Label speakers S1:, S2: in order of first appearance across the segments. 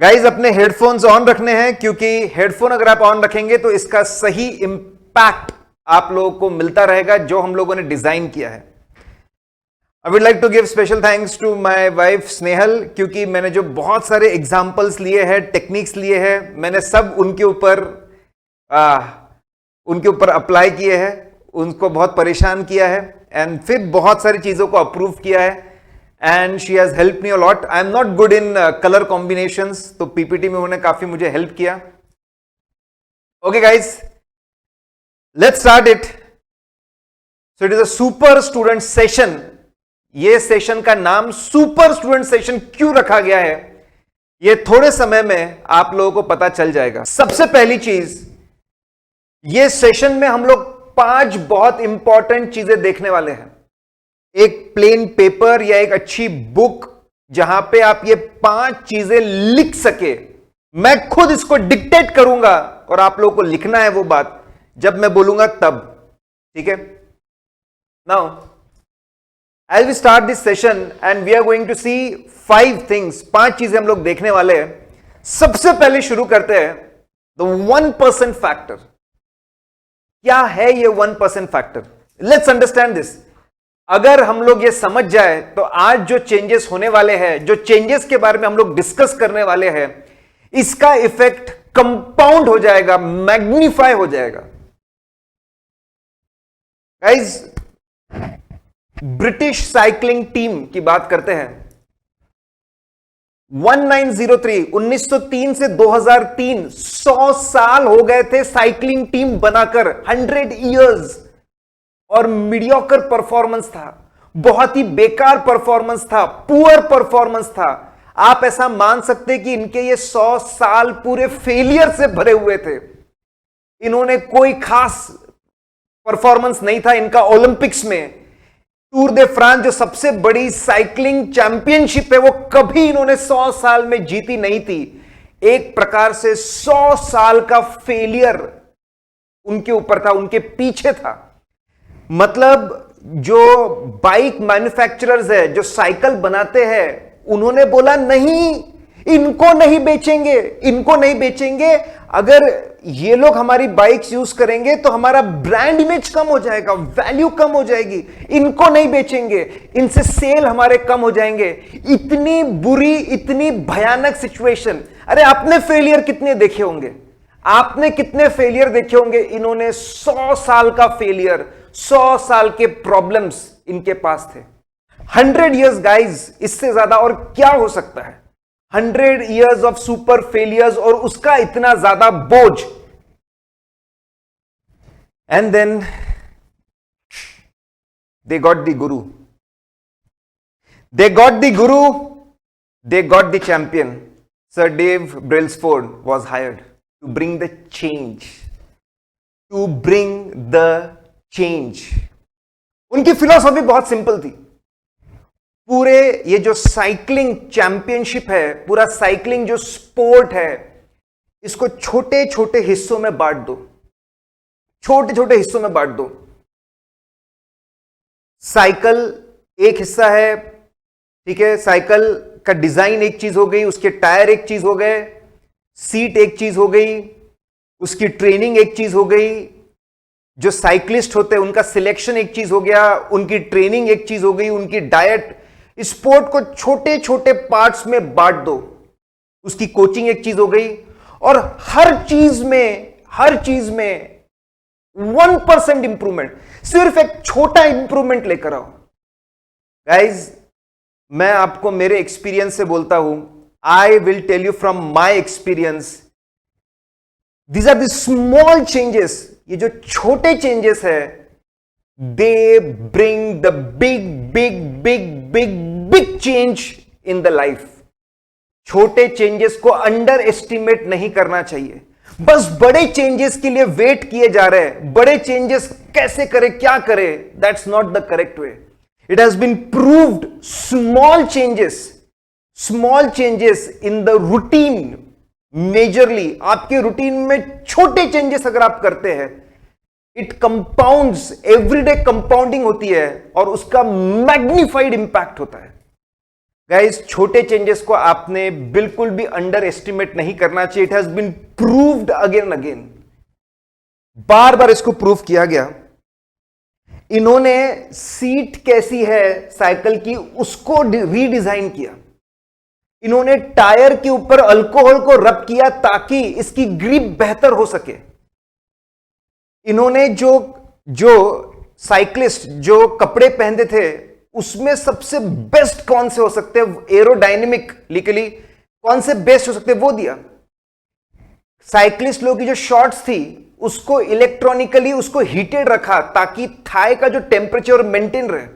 S1: Guys अपने headphones on रखने हैं क्योंकि हेडफोन अगर आप ऑन रखेंगे तो इसका सही इंपैक्ट आप लोगों को मिलता रहेगा जो हम लोगों ने डिजाइन किया है। I would like to give special thanks to my wife Snehal, क्योंकि मैंने जो बहुत सारे एग्जांपल्स लिए हैं, टेक्निक्स लिए हैं, मैंने सब उनके ऊपर अप्लाई किए हैं, उनको बहुत परेशान किया है एंड फिर बहुत सारी चीजों को अप्रूव किया है and she has help me a lot. I am not good in colour combinations, तो पीपीटी में उन्होंने काफी मुझे हेल्प किया। Okay guys, let's start it. So it is a super student session. ये सेशन का नाम सुपर स्टूडेंट सेशन क्यों रखा गया है, ये थोड़े समय में आप लोगों को पता चल जाएगा। सबसे पहली चीज, ये सेशन में हम लोग 5 बहुत इंपॉर्टेंट चीजें देखने वाले हैं। एक प्लेन पेपर या एक अच्छी बुक जहां पे आप ये 5 चीजें लिख सके। मैं खुद इसको डिक्टेट करूंगा और आप लोगों को लिखना है वो बात जब मैं बोलूंगा तब, ठीक है। Now as we start this session and we are going to see 5 things, 5 चीजें हम लोग देखने वाले हैं। सबसे पहले शुरू करते हैं the 1% factor। क्या है ये 1% फैक्टर? Let's understand this. अगर हम लोग ये समझ जाए तो आज जो चेंजेस होने वाले हैं, जो चेंजेस के बारे में हम लोग डिस्कस करने वाले हैं, इसका इफेक्ट कंपाउंड हो जाएगा, मैग्नीफाई हो जाएगा। गाइस, ब्रिटिश साइकिलिंग टीम की बात करते हैं। 1903 से 2003 100 साल हो गए थे साइकिलिंग टीम बनाकर, 100 इयर्स। और मीडियोकर परफॉर्मेंस था, बहुत ही बेकार परफॉर्मेंस था, पुअर परफॉर्मेंस था। आप ऐसा मान सकते कि इनके ये 100 साल पूरे फेलियर से भरे हुए थे। इन्होंने कोई खास परफॉर्मेंस नहीं था इनका ओलंपिक्स में। टूर दे फ्रांस जो सबसे बड़ी साइकिलिंग चैंपियनशिप है, वो कभी इन्होंने 100 साल में जीती नहीं थी। एक प्रकार से 100 साल का फेलियर उनके ऊपर था, उनके पीछे था। मतलब जो बाइक मैन्युफैक्चरर्स है, जो साइकिल बनाते हैं, उन्होंने बोला नहीं, इनको नहीं बेचेंगे, इनको नहीं बेचेंगे। अगर ये लोग हमारी बाइक्स यूज करेंगे तो हमारा ब्रांड इमेज कम हो जाएगा, वैल्यू कम हो जाएगी, इनको नहीं बेचेंगे, इनसे सेल हमारे कम हो जाएंगे। इतनी बुरी, इतनी भयानक सिचुएशन। अरे आपने फेलियर कितने देखे होंगे, आपने कितने फेलियर देखे होंगे। इन्होंने 100 साल का फेलियर, 100 साल के प्रॉब्लम्स इनके पास थे। 100 इयर्स गाइज, इससे ज्यादा और क्या हो सकता है। 100 इयर्स ऑफ सुपर फेलियर्स और उसका इतना ज्यादा बोझ। And then they got the guru, they got the guru, they got the champion. Sir Dave Brailsford was hired to bring the change, to bring the change. उनकी फिलॉसफी बहुत सिंपल थी। पूरे ये जो साइकिलिंग चैंपियनशिप है, पूरा साइकिलिंग जो स्पोर्ट है, इसको छोटे छोटे हिस्सों में बांट दो, छोटे छोटे हिस्सों में बांट दो। साइकिल एक हिस्सा है, ठीक है। साइकिल का डिजाइन एक चीज हो गई, उसके टायर एक चीज हो गए, सीट एक चीज हो गई, उसकी ट्रेनिंग एक चीज हो गई, जो साइक्लिस्ट होते हैं उनका सिलेक्शन एक चीज हो गया, उनकी ट्रेनिंग एक चीज हो गई, उनकी डाइट। स्पोर्ट को छोटे छोटे पार्ट्स में बांट दो, उसकी कोचिंग एक चीज हो गई। और हर चीज में 1% इंप्रूवमेंट, सिर्फ एक छोटा इंप्रूवमेंट लेकर आओ। गाइज, मैं आपको मेरे एक्सपीरियंस से बोलता हूं, I will tell you from my experience, these are the small changes. ये जो छोटे चेंजेस है, they bring the big big big big big change in the life. छोटे चेंजेस को अंडर एस्टिमेट नहीं करना चाहिए। बस बड़े चेंजेस के लिए वेट किए जा रहे हैं। बड़े चेंजेस कैसे करें, क्या करें, that's not the correct way. It has been proved small changes in the routine, majorly आपके रूटीन में छोटे चेंजेस अगर आप करते हैं, इट कंपाउंड्स, एवरीडे कंपाउंडिंग होती है और उसका मैग्निफाइड इंपैक्ट होता है। गाइस, छोटे चेंजेस को आपने बिल्कुल भी अंडर एस्टिमेट नहीं करना चाहिए। It has been proved again and again, बार बार इसको प्रूव किया गया। इन्होंने सीट कैसी है साइकिल की उसको रीडिजाइन किया। इन्होंने टायर के ऊपर अल्कोहल को रब किया ताकि इसकी ग्रिप बेहतर हो सके। इन्होंने जो साइक्लिस्ट जो कपड़े पहनते थे उसमें सबसे बेस्ट कौन से हो सकते हैं, एरोडायनेमिकली कौन से बेस्ट हो सकते हैं, वो दिया। साइक्लिस्ट लोगों की जो शॉर्ट्स थी उसको इलेक्ट्रॉनिकली उसको हीटेड रखा ताकि थाई का जो टेम्परेचर मेंटेन रहे।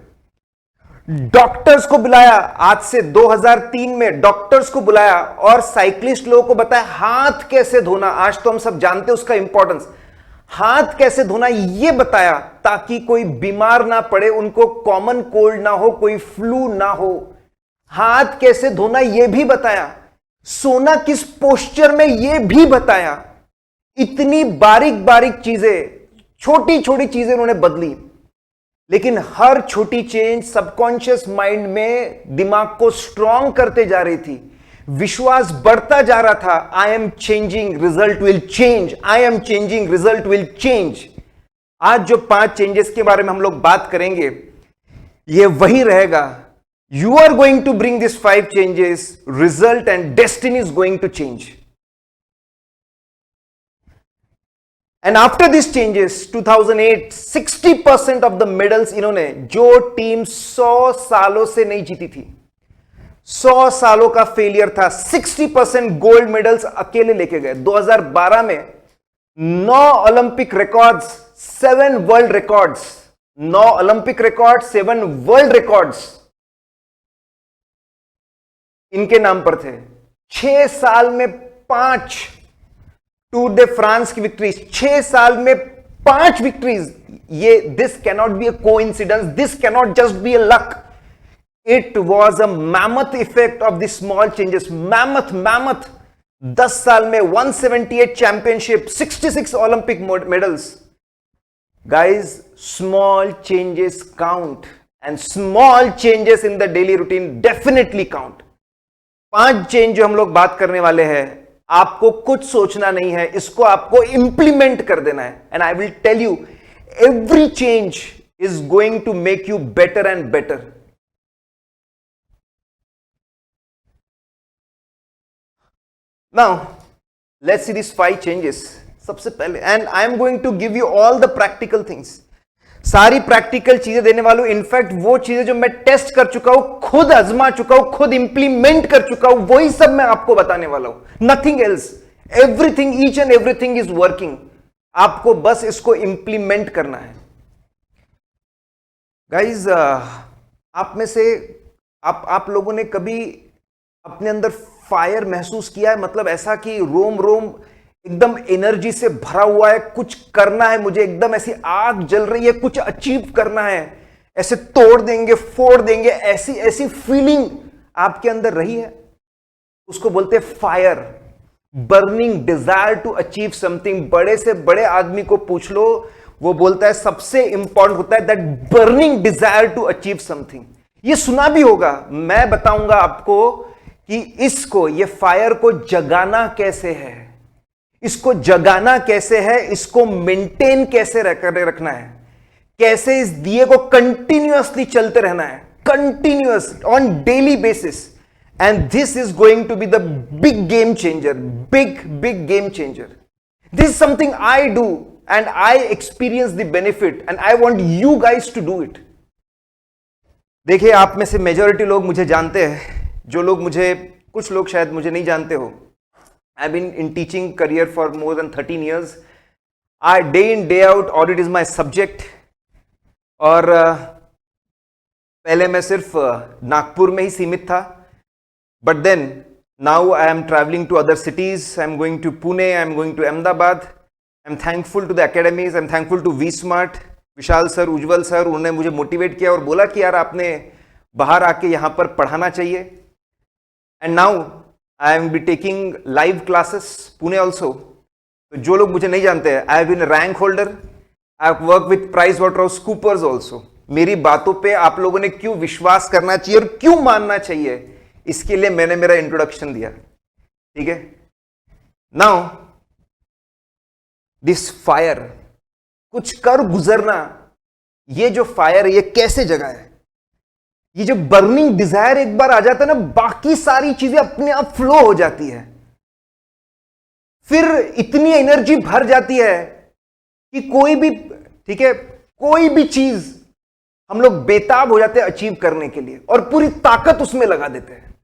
S1: डॉक्टर्स को बुलाया, आज से 2003 में डॉक्टर्स को बुलाया और साइक्लिस्ट लोगों को बताया हाथ कैसे धोना। आज तो हम सब जानते हैं उसका इंपॉर्टेंस, हाथ कैसे धोना ये बताया ताकि कोई बीमार ना पड़े, उनको कॉमन कोल्ड ना हो, कोई फ्लू ना हो। हाथ कैसे धोना ये भी बताया, सोना किस पोस्चर में ये भी बताया। इतनी बारीक बारीक चीजें, छोटी छोटी चीजें उन्होंने बदली, लेकिन हर छोटी चेंज सबकॉन्शियस माइंड में दिमाग को स्ट्रांग करते जा रही थी। विश्वास बढ़ता जा रहा था, I am changing, result will change, I am changing, result will change. आज जो 5 चेंजेस के बारे में हम लोग बात करेंगे ये वही रहेगा। You are going to bring this 5 changes, result and destiny is going to change. And after this changes 2008 60% of the medals इन्होंने, जो टीम 100 सालों से नहीं जीती थी, 100 सालों का फेलियर था, 60% गोल्ड मेडल्स अकेले लेके गए। 2012 में 9 Olympic records, 7 world records, 9 Olympic record, 7 world records इनके नाम पर थे। 6 साल में 5 टूर दे फ्रांस की विक्ट्रीज, 6 साल में 5 विक्ट्रीज। ये this cannot be a coincidence, this cannot just be a luck. It was a mammoth effect of the small changes. Mammoth. 10 साल में 178 championship, 66 Olympic medals. Guys, small changes count and small changes in the daily routine definitely count. 5 change जो हम लोग बात करने वाले हैं, आपको कुछ सोचना नहीं है, इसको आपको इंप्लीमेंट कर देना है। And I will tell you, every change is going to make you better and better. Now, let's see these 5 changes. सबसे पहले, and I am going to give you all the practical things. सारी practical चीजें देने वालों, in fact वो चीजें जो मैं टेस्ट कर चुका हूं, खुद आजमा चुका हूं, खुद इंप्लीमेंट कर चुका हूं, वही सब मैं आपको बताने वाला हूं। Nothing else, everything, each and everything is working. आपको बस इसको इंप्लीमेंट करना है। गाइज, आप में से आप लोगों ने कभी अपने अंदर फायर महसूस किया है? मतलब ऐसा कि रोम रोम एकदम एनर्जी से भरा हुआ है, कुछ करना है मुझे, एकदम ऐसी आग जल रही है, कुछ अचीव करना है, ऐसे तोड़ देंगे, फोड़ देंगे, ऐसी फीलिंग आपके अंदर रही है? उसको बोलते हैं fire, burning desire to achieve something. बड़े से बड़े आदमी को पूछ लो, वो बोलता है सबसे इंपॉर्टेंट होता है that burning desire to achieve something. ये सुना भी होगा, मैं बताऊंगा आपको कि इसको, ये फायर को जगाना कैसे है, इसको जगाना कैसे है, इसको मेंटेन कैसे रखना है, कैसे इस दिए को कंटिन्यूअसली चलते रहना है, continuous on daily basis. And this is going to be the big game changer, big game changer. This is something I do and I experience the benefit and I want you guys to do it. देखिए, आप में से majority लोग मुझे जानते हैं, जो लोग मुझे, कुछ लोग शायद मुझे नहीं जानते हो। I been in teaching career for more than 13 years. I day in day out audit is my subject. और पहले मैं सिर्फ नागपुर में ही सीमित था, but then now I am travelling to other cities. I am going to Pune, I am going to Ahmedabad. I am thankful to the academies, I am thankful to V smart, Vishal sir, Ujjwal sir. उन्होंने मुझे motivate किया और बोला कि यार आपने बाहर आके यहां पर पढ़ाना चाहिए। And now I am be taking live classes Pune also. तो जो लोग मुझे नहीं जानते हैं, I have been rank holder, I have work with PricewaterhouseCoopers also. मेरी बातों पे आप लोगों ने क्यों विश्वास करना चाहिए और क्यों मानना चाहिए, इसके लिए मैंने मेरा इंट्रोडक्शन दिया, ठीक है। नाउ दिस फायर, कुछ कर गुजरना, ये जो फायर है ये कैसे जगा है? ये जो बर्निंग डिजायर एक बार आ जाता है ना, बाकी सारी चीजें अपने आप फ्लो हो जाती है। फिर इतनी एनर्जी भर जाती है कि कोई भी, ठीक है, कोई भी चीज हम लोग बेताब हो जाते हैं अचीव करने के लिए और पूरी ताकत उसमें लगा देते हैं।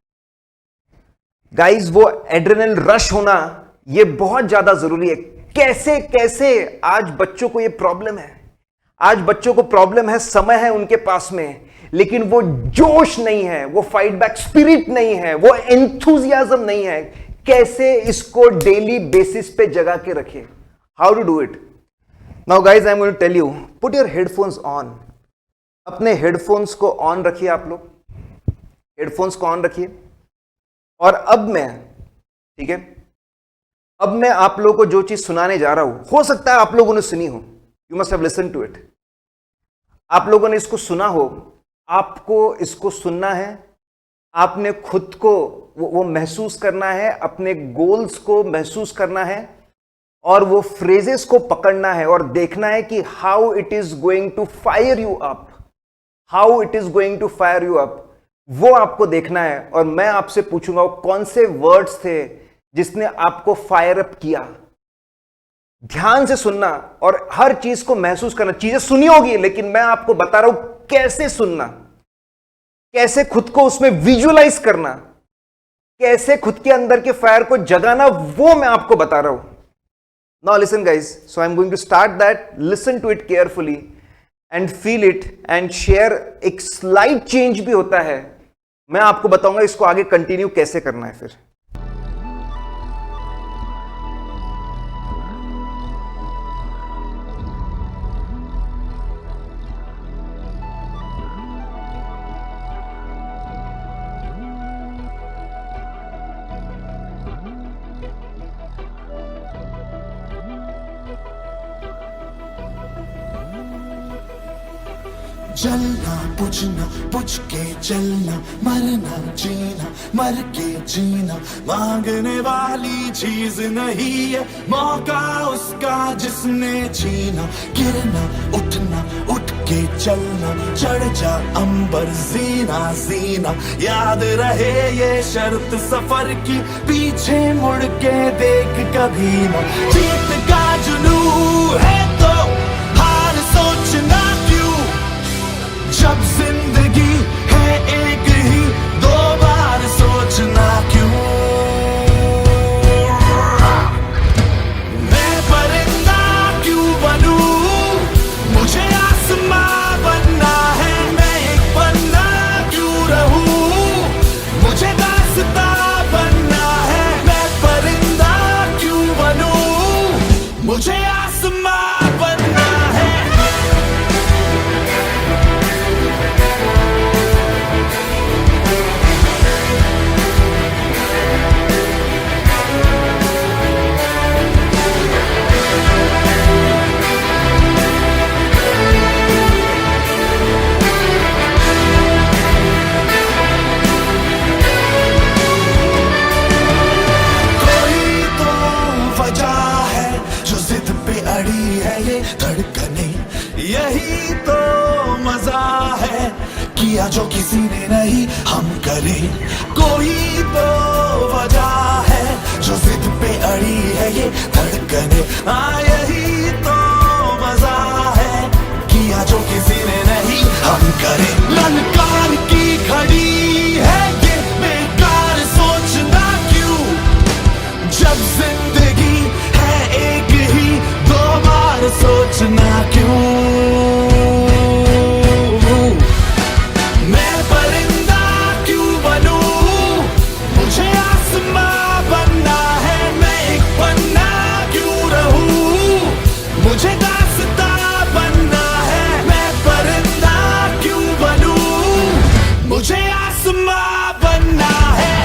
S1: गाइस, वो एड्रेनल रश होना ये बहुत ज्यादा जरूरी है। कैसे कैसे आज बच्चों को ये प्रॉब्लम है, आज बच्चों को प्रॉब्लम है, समय है उनके पास में, लेकिन वो जोश नहीं है, वो फाइट बैक स्पिरिट नहीं है, वो एंथुजियाज्म नहीं है। कैसे इसको डेली बेसिस पे जगा के रखे? How to do it? Now guys, I am going to tell you, put your headphones on. अपने हेडफोन्स को ऑन रखिए, आप लोग हेडफोन्स को ऑन रखिए। और अब मैं, ठीक है, अब मैं आप लोगों को जो चीज सुनाने जा रहा हूं, हो सकता है आप लोगों ने सुनी हो, you must have listen to it. आप लोगों ने इसको सुना हो, आपको इसको सुनना है, आपने खुद को वो महसूस करना है, अपने गोल्स को महसूस करना है और वो फ्रेजेस को पकड़ना है और देखना है कि how it is going to fire you up, how it is going to fire you up, वो आपको देखना है। और मैं आपसे पूछूंगा वो कौन से वर्ड्स थे जिसने आपको फायर अप किया। ध्यान से सुनना और हर चीज को महसूस करना। चीजें सुनी होगी, लेकिन मैं आपको बता रहा हूं कैसे सुनना, कैसे खुद को उसमें विजुअलाइज करना, कैसे खुद के अंदर के फायर को जगाना, वो मैं आपको बता रहा हूं। Now listen guys, so I am going to start that, listen to it carefully and feel it and share. एक स्लाइड चेंज भी होता है, मैं आपको बताऊंगा इसको आगे कंटिन्यू कैसे करना है। फिर
S2: जलना बुझना, बुझ के जलना, मरना जीना, मर के जीना, मांगने वाली चीज नहीं है मौका उसका जिसने छीना। गिरना उठना, उठ के चलना, चढ़ जा अंबर जीना जीना, याद रहे ये शर्त सफर की, पीछे मुड़ के देख कभी ना। जीत का जुनून है तो हार सोचना क्यों, जब जिंदगी है एक ही, दो बार सोचना क्यों। मैं परिंदा क्यों बनूं, मुझे आसमां बनना है। मैं एक पन्ना क्यों रहूं, मुझे दास्तां बनना है। मैं परिंदा क्यों बनूं, मुझे आसमां बनना है। धड़कने यही तो मजा है, किया जो किसी ने नहीं हम करें। कोई तो वजह है जो जिद पे अड़ी है ये धड़कने, यही तो मजा है, किया जो किसी ने नहीं हम करें। ललकार की घड़ी है ये बेकार सोचना क्यों, जब जिंदगी है एक ही, दो बार सोचना क्यों। मैं परिंदा क्यों बनूं, मुझे आसमां बनना है। मैं एक पन्ना क्यों रहूं, मुझे दास्तां बनना है। मैं परिंदा क्यों बनूं, मुझे आसमां बनना है।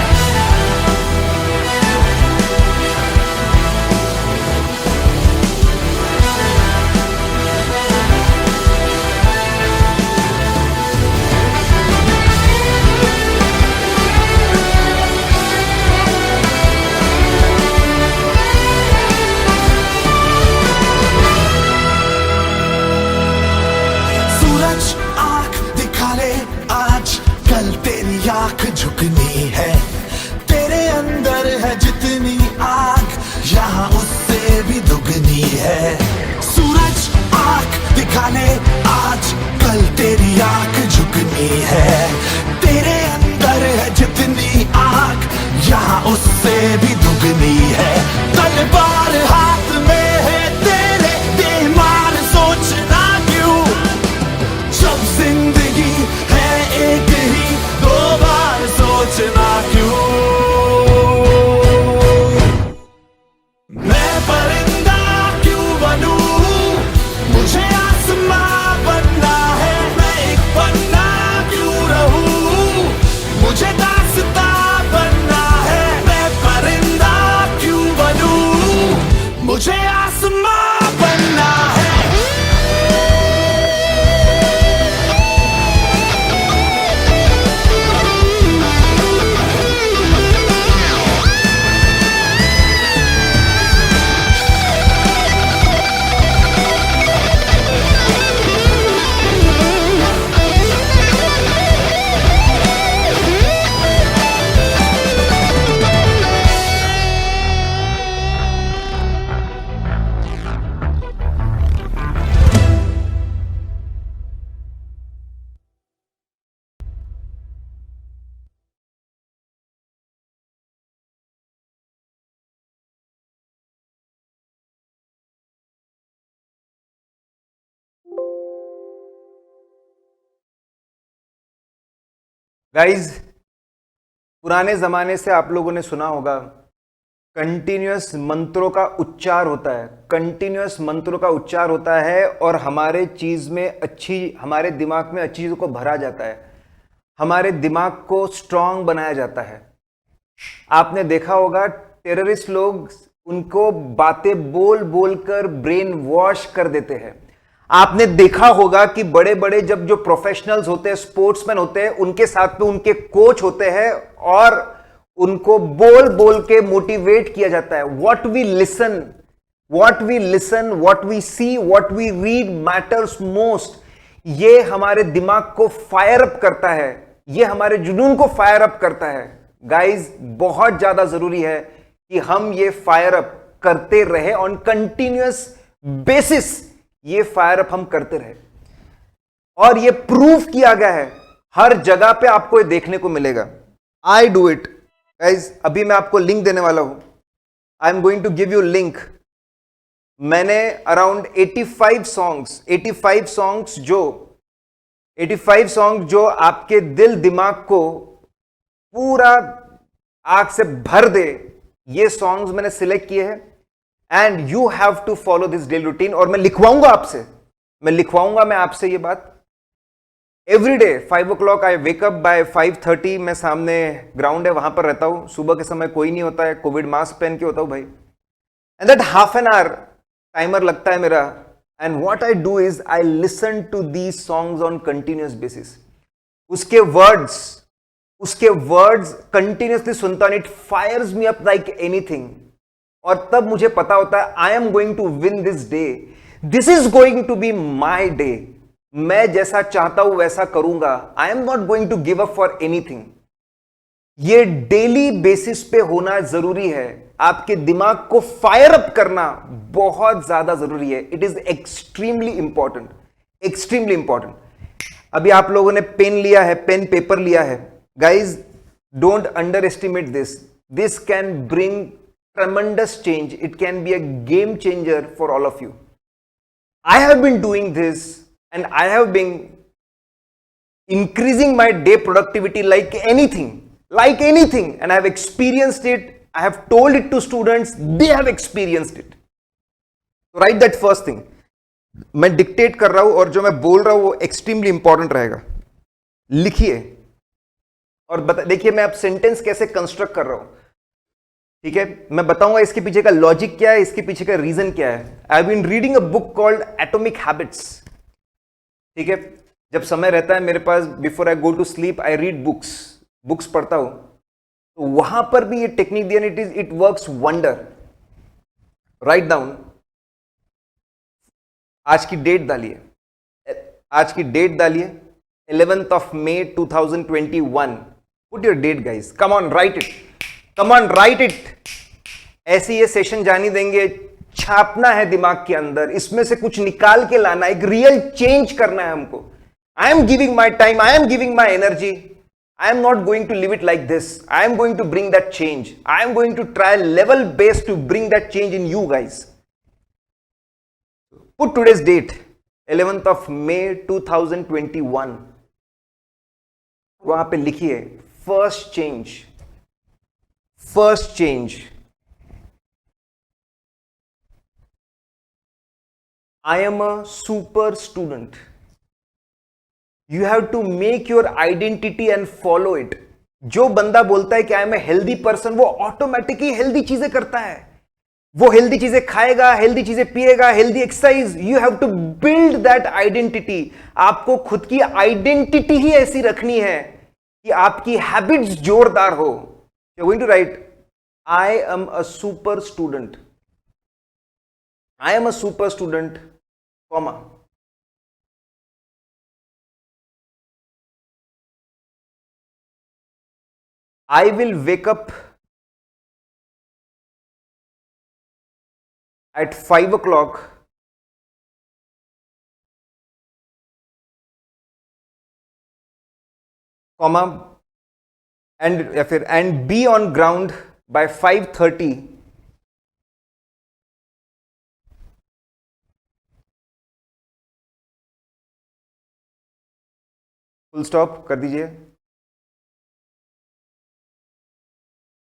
S2: ये भी दुगनी है। तलवार हाथ में है तेरे, बेईमान सोचना क्यों? जब जिंदगी है एक ही, दो बार सोचना क्यों? मैं परिंदा क्यों बनूं, मुझे आसमां बनना है। मैं एक पन्ना क्यों रहूं, मुझे दास्तां बनना है। मैं परिंदा क्यों बनूं, मुझे आसमां बनना है।
S1: गाइज, पुराने जमाने से आप लोगों ने सुना होगा कंटिन्यूअस मंत्रों का उच्चार होता है, कंटिन्यूअस मंत्रों का उच्चार होता है और हमारे दिमाग में अच्छी चीजों को भरा जाता है, हमारे दिमाग को स्ट्रांग बनाया जाता है। आपने देखा होगा टेररिस्ट लोग उनको बातें बोल बोल कर ब्रेन वॉश कर देते हैं। आपने देखा होगा कि बड़े बड़े जो प्रोफेशनल्स होते हैं, स्पोर्ट्समैन होते हैं, उनके साथ में उनके कोच होते हैं और उनको बोल बोल के मोटिवेट किया जाता है। What we listen, what we see, what we read matters most. ये हमारे दिमाग को फायर अप करता है, ये हमारे जुनून को फायर अप करता है। गाइज, बहुत ज्यादा जरूरी है कि हम ये फायर अप करते रहे ऑन कंटिन्यूअस बेसिस, ये फायर अप हम करते रहे। और ये प्रूव किया गया है, हर जगह पे आपको ये देखने को मिलेगा। I do it guys. अभी मैं आपको लिंक देने वाला हूं, I am going to give you link. मैंने अराउंड 85 सॉन्ग्स जो आपके दिल दिमाग को पूरा आग से भर दे, ये सॉन्ग्स मैंने सिलेक्ट किए हैं and you have to follow this daily routine. और मैं लिखवाऊंगा आपसे ये बात every day 5 o'clock। I wake up by 5:30। मैं सामने ग्राउंड है, वहां पर रहता हूं। सुबह के समय कोई नहीं होता है, कोविड मास्क पहन के होता हूं भाई। And that half an hour timer लगता है मेरा। And what I do is I listen to these songs on continuous basis. उसके वर्ड्स कंटिन्यूअसली सुनता हूं। It fires me up like anything. और तब मुझे पता होता है I am going to win this day, this is going to be my day. मैं जैसा चाहता हूं वैसा करूंगा। I am not going to give up for anything. ये डेली बेसिस पे होना जरूरी है। आपके दिमाग को फायर अप करना बहुत ज्यादा जरूरी है। It is extremely important, extremely important. अभी आप लोगों ने पेन लिया है, पेन पेपर लिया है। Guys, don't under estimate this. This can bring tremendous change. It can be a game changer for all of you. I have been doing this and I have been increasing my day productivity like anything, and I have experienced it. I have told it to students, they have experienced it. So write that first thing. मैं dictate कर रहा हूं और जो मैं बोल रहा हूं वो एक्सट्रीमली इंपॉर्टेंट रहेगा। लिखिए और देखिए मैं अब सेंटेंस कैसे कंस्ट्रक्ट कर रहा हूं, ठीक है। मैं बताऊंगा इसके पीछे का लॉजिक क्या है, इसके पीछे का रीजन क्या है। I have been reading a book called Atomic Habits, ठीक है। जब समय रहता है मेरे पास, before I go to sleep I read books पढ़ता हूं, तो वहां पर भी ये टेक्निक दिया, it works wonder. Write down, आज की डेट डालिए 11th of May 2021। Put your date guys, come on write it. ऐसे ये सेशन जानी देंगे, छापना है दिमाग के अंदर, इसमें से कुछ निकाल के लाना, एक रियल चेंज करना है हमको। I am giving my time, I am giving my energy, I am not going to leave it like this. I am going to bring that change. I am going to try level base to bring that change in you guys. Put today's date, 11th of May 2021. वहां पे लिखिए first change. I am a super student. You have to make your identity and follow it. जो बंदा बोलता है कि I am a healthy person, वो automatically healthy चीजें करता है. वो हेल्दी चीजें खाएगा, हेल्दी चीजें पिएगा, healthy exercise. You have to build that identity. आपको खुद की आइडेंटिटी ही ऐसी रखनी है कि आपकी हैबिट्स जोरदार हो. You going to write I am a super student. I am a super student, comma. I will wake up at 5 o'clock, comma, and be on ground by 5:30. Full stop कर दीजिए.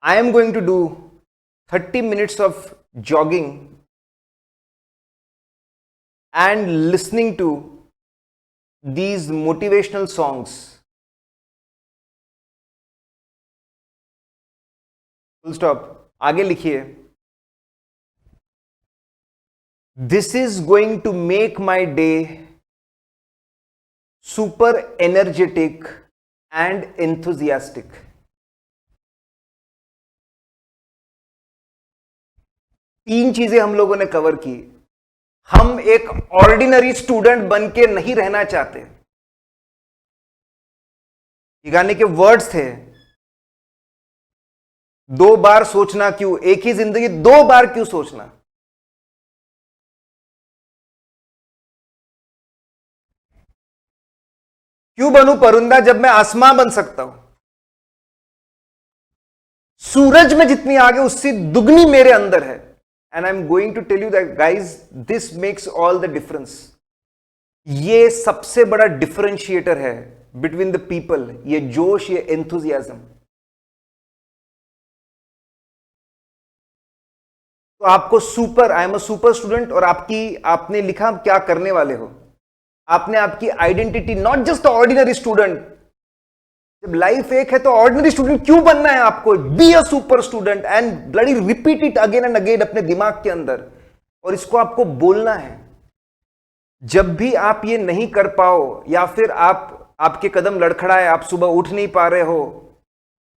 S1: I am going to do 30 minutes of jogging and listening to these motivational songs. Full stop. आगे लिखिए. This is going to make my day super energetic and enthusiastic. तीन चीजें हम लोगों ने cover की. हम एक ऑर्डिनरी स्टूडेंट बन के नहीं रहना चाहते. ये गाने के वर्ड्स थे, 2 बार सोचना क्यों, एक ही जिंदगी 2 बार क्यों सोचना. क्यों बनूं परिंदा जब मैं आसमां बन सकता हूं. सूरज में जितनी आग है उससे दुगनी मेरे अंदर है. And I'm going to tell you that guys, this makes all the difference. ये सबसे बड़ा डिफरेंशिएटर है between the people. ये जोश, ये enthusiasm. तो आपको super, I am a super student, और आपने लिखा क्या करने वाले हो. आपने आपकी identity, not just ordinary student. जब लाइफ एक है तो ऑर्डिनरी स्टूडेंट क्यों बनना है आपको. Be a super student and bloody repeat it again and again अपने दिमाग के अंदर, और इसको आपको बोलना है. जब भी आप ये नहीं कर पाओ, या फिर आपके कदम लड़खड़ाए, आप सुबह उठ नहीं पा रहे हो,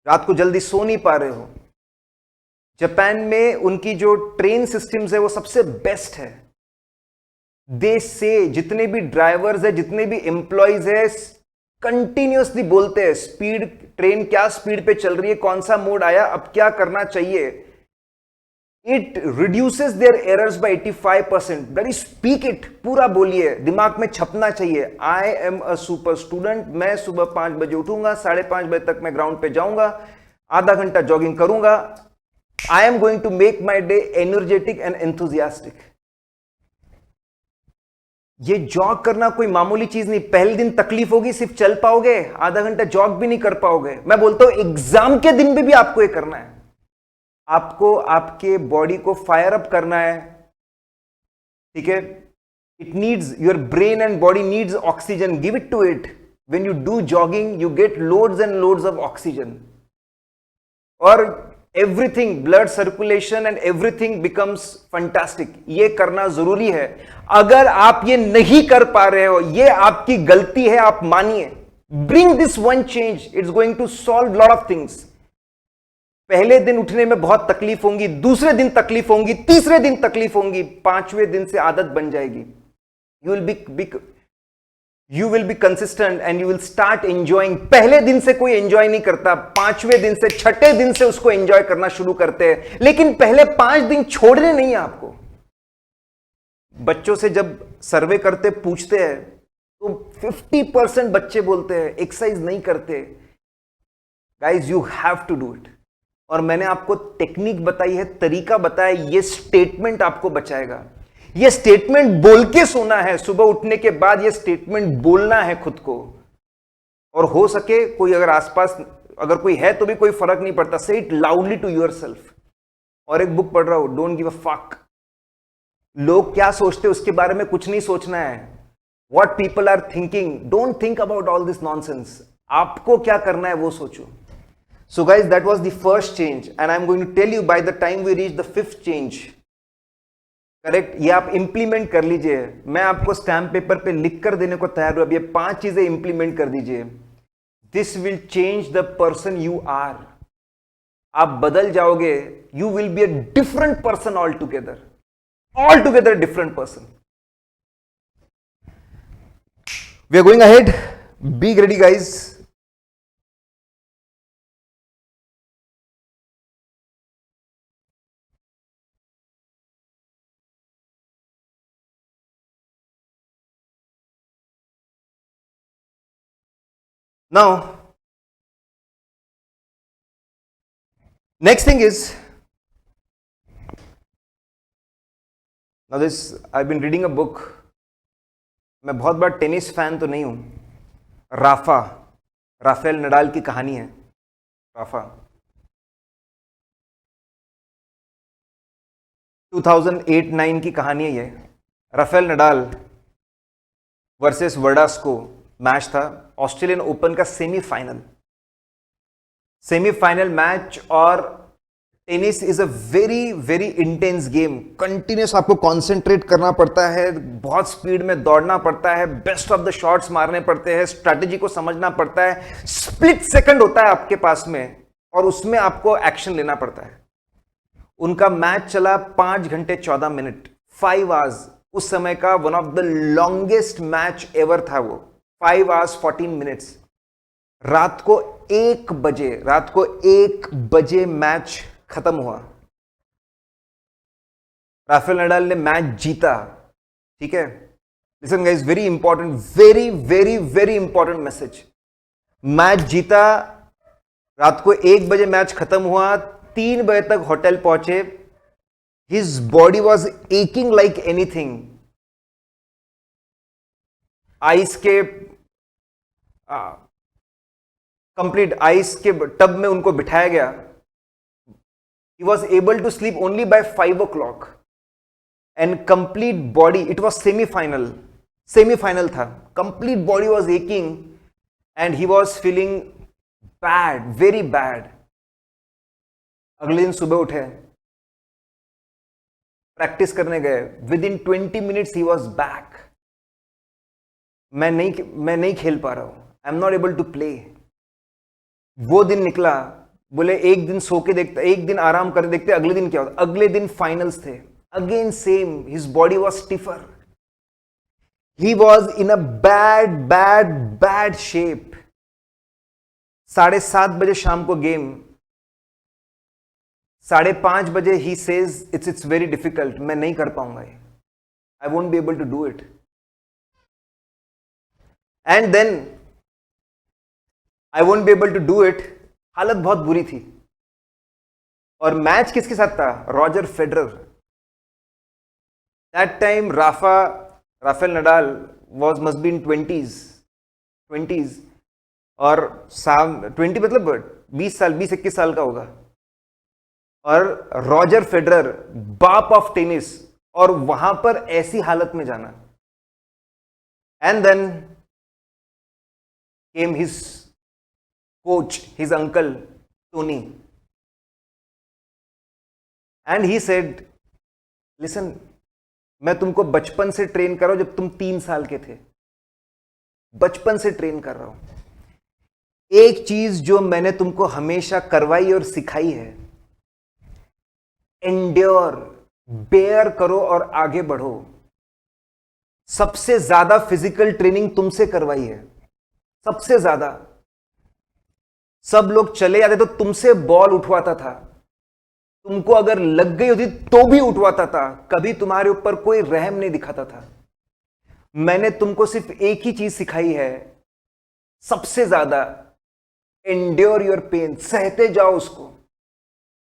S1: रात को जल्दी सो नहीं पा रहे हो, जापान में उनकी जो ट्रेन सिस्टम्स है वो सबसे बेस्ट है. दे से जितने भी ड्राइवर्स है, जितने भी एम्प्लॉयज है, कंटिन्यूअसली बोलते हैं स्पीड, ट्रेन क्या स्पीड पे चल रही है, कौन सा मोड आया, अब क्या करना चाहिए. It reduces their errors by 85%. That speak it, पूरा बोलिए, दिमाग में छपना चाहिए. I am a super student. मैं सुबह 5 बजे उठूंगा, 5:30 बजे तक मैं ग्राउंड पे जाऊंगा, आधा घंटा जॉगिंग करूंगा. I am going to make my day energetic and enthusiastic. ये जॉग करना कोई मामूली चीज नहीं. पहले दिन तकलीफ होगी, सिर्फ चल पाओगे, आधा घंटा जॉग भी नहीं कर पाओगे. मैं बोलता हूं एग्जाम के दिन भी आपको ये करना है. आपको आपके बॉडी को फायर अप करना है. ठीक है. It needs, your brain and body needs oxygen. Give it to it. When you do jogging you get loads and loads of oxygen, और everything, blood circulation and everything becomes fantastic. ये करना जरूरी है. अगर आप ये नहीं कर पा रहे हो, ये आपकी गलती है, आप मानिए. Bring this one change, it's going to solve lot of things. पहले दिन उठने में बहुत तकलीफ होंगी, दूसरे दिन तकलीफ होंगी, तीसरे दिन तकलीफ होंगी, 5वें दिन से आदत बन जाएगी. You will be consistent and you will start enjoying. पहले दिन से कोई एंजॉय नहीं करता, 5वें दिन से, 6ठे दिन से उसको एंजॉय करना शुरू करते हैं. लेकिन पहले 5 दिन छोड़ने नहीं है आपको. बच्चों से जब सर्वे करते, पूछते हैं, तो 50% बच्चे बोलते हैं एक्सरसाइज नहीं करते. Guys you have to do it. और मैंने आपको टेक्निक बताई है, तरीका बताया, ये स्टेटमेंट आपको बचाएगा। ये स्टेटमेंट बोल के सोना है, सुबह उठने के बाद ये स्टेटमेंट बोलना है खुद को। और हो सके कोई अगर आसपास अगर कोई है तो भी कोई फर्क नहीं पड़ता, से इट लाउडली टू योरसेल्फ। और एक बुक पढ़ रहा हूं, डोंट गिव अ फक। लोग क्या सोचते उसके बारे में कुछ नहीं सोचना है। What people are thinking, don't think about all this nonsense. आपको क्या करना है वो सोचो। So guys that was the first change and I am going to tell you by the time we reach the fifth change, correct, ये आप implement कर लीजिए। मैं आपको स्टैम्प पेपर पे लिख कर देने को तैयार हूं। अब ये 5 चीजें इंप्लीमेंट कर दीजिए। This will change the person you are. आप बदल जाओगे, you will be a different person all together different person. We are going ahead, be ready guys. Now, next thing is, now this, I've been reading a book. मैं बहुत बड़ा tennis fan तो नहीं हूं। Rafael Nadal की कहानी है। Rafa 2008-9 की कहानी है ये। Rafael Nadal versus Verdasco match था, ऑस्ट्रेलियन ओपन का सेमीफाइनल मैच। और tennis is a very very intense game. Continuous आपको कंसंट्रेट करना पड़ता है, बहुत स्पीड में दौड़ना पड़ता है, बेस्ट ऑफ द शॉट्स मारने पड़ते हैं, स्ट्रैटेजी को समझना पड़ता है। स्प्लिट सेकंड होता है आपके पास में और उसमें आपको एक्शन लेना पड़ता है। उनका मैच चला 5 घंटे 14 मिनट, 5 आवर्स। उस समय का one of the longest match ever था वो, 5 आवर्स 14 मिनट्स। रात को 1 बजे मैच खत्म हुआ। राफेल नडाल ने मैच जीता। ठीक है, listen guys, very important, very very very important message. Match जीता, रात को 1 बजे मैच खत्म हुआ, 3 बजे तक होटल पहुंचे। His body was aching like anything. Ice के कंप्लीट आइस के टब में उनको बिठाया गया। He was able to sleep only by 5 o'clock and complete body, it was semi-final था, complete body was aching and he was feeling bad, very bad. अगले दिन सुबह उठे, प्रैक्टिस करने गए, within 20 minutes he was back. मैं नहीं खेल पा रहा हूं, I am not able to play. वो दिन निकला, बोले एक दिन सो के देखते, एक दिन आराम कर देखते, अगले दिन क्या होता। अगले दिन फाइनल्स थे, again same, his body was stiffer, he was in a bad shape. 7:30 बजे शाम को गेम, 5:30 बजे he says it's very difficult, मैं नहीं कर पाऊंगा, I won't be able to do it. And then I won't be able to do it. हालत बहुत बुरी थी। और मैच किसके साथ था? Roger Federer. That time Rafael Nadal was must be in 20s और 20 मतलब 20-21 साल का होगा। और रॉजर फेडरर, बाप ऑफ टेनिस, और वहां पर ऐसी हालत में जाना। And then came his coach, his uncle Tony, and he said, listen, मैं तुमको बचपन से ट्रेन कर रहा हूं, जब तुम 3 साल के थे, बचपन से ट्रेन कर रहा हूं। एक चीज जो मैंने तुमको हमेशा करवाई और सिखाई है, एंड्योर, बेयर करो और आगे बढ़ो। सबसे ज्यादा फिजिकल ट्रेनिंग तुमसे करवाई है, सबसे ज्यादा। सब लोग चले जाते तो तुमसे बॉल उठवाता था, तुमको अगर लग गई होती तो भी उठवाता था, कभी तुम्हारे ऊपर कोई रहम नहीं दिखाता था। मैंने तुमको सिर्फ एक ही चीज सिखाई है सबसे ज्यादा, एंड्योर योर पेन, सहते जाओ उसको।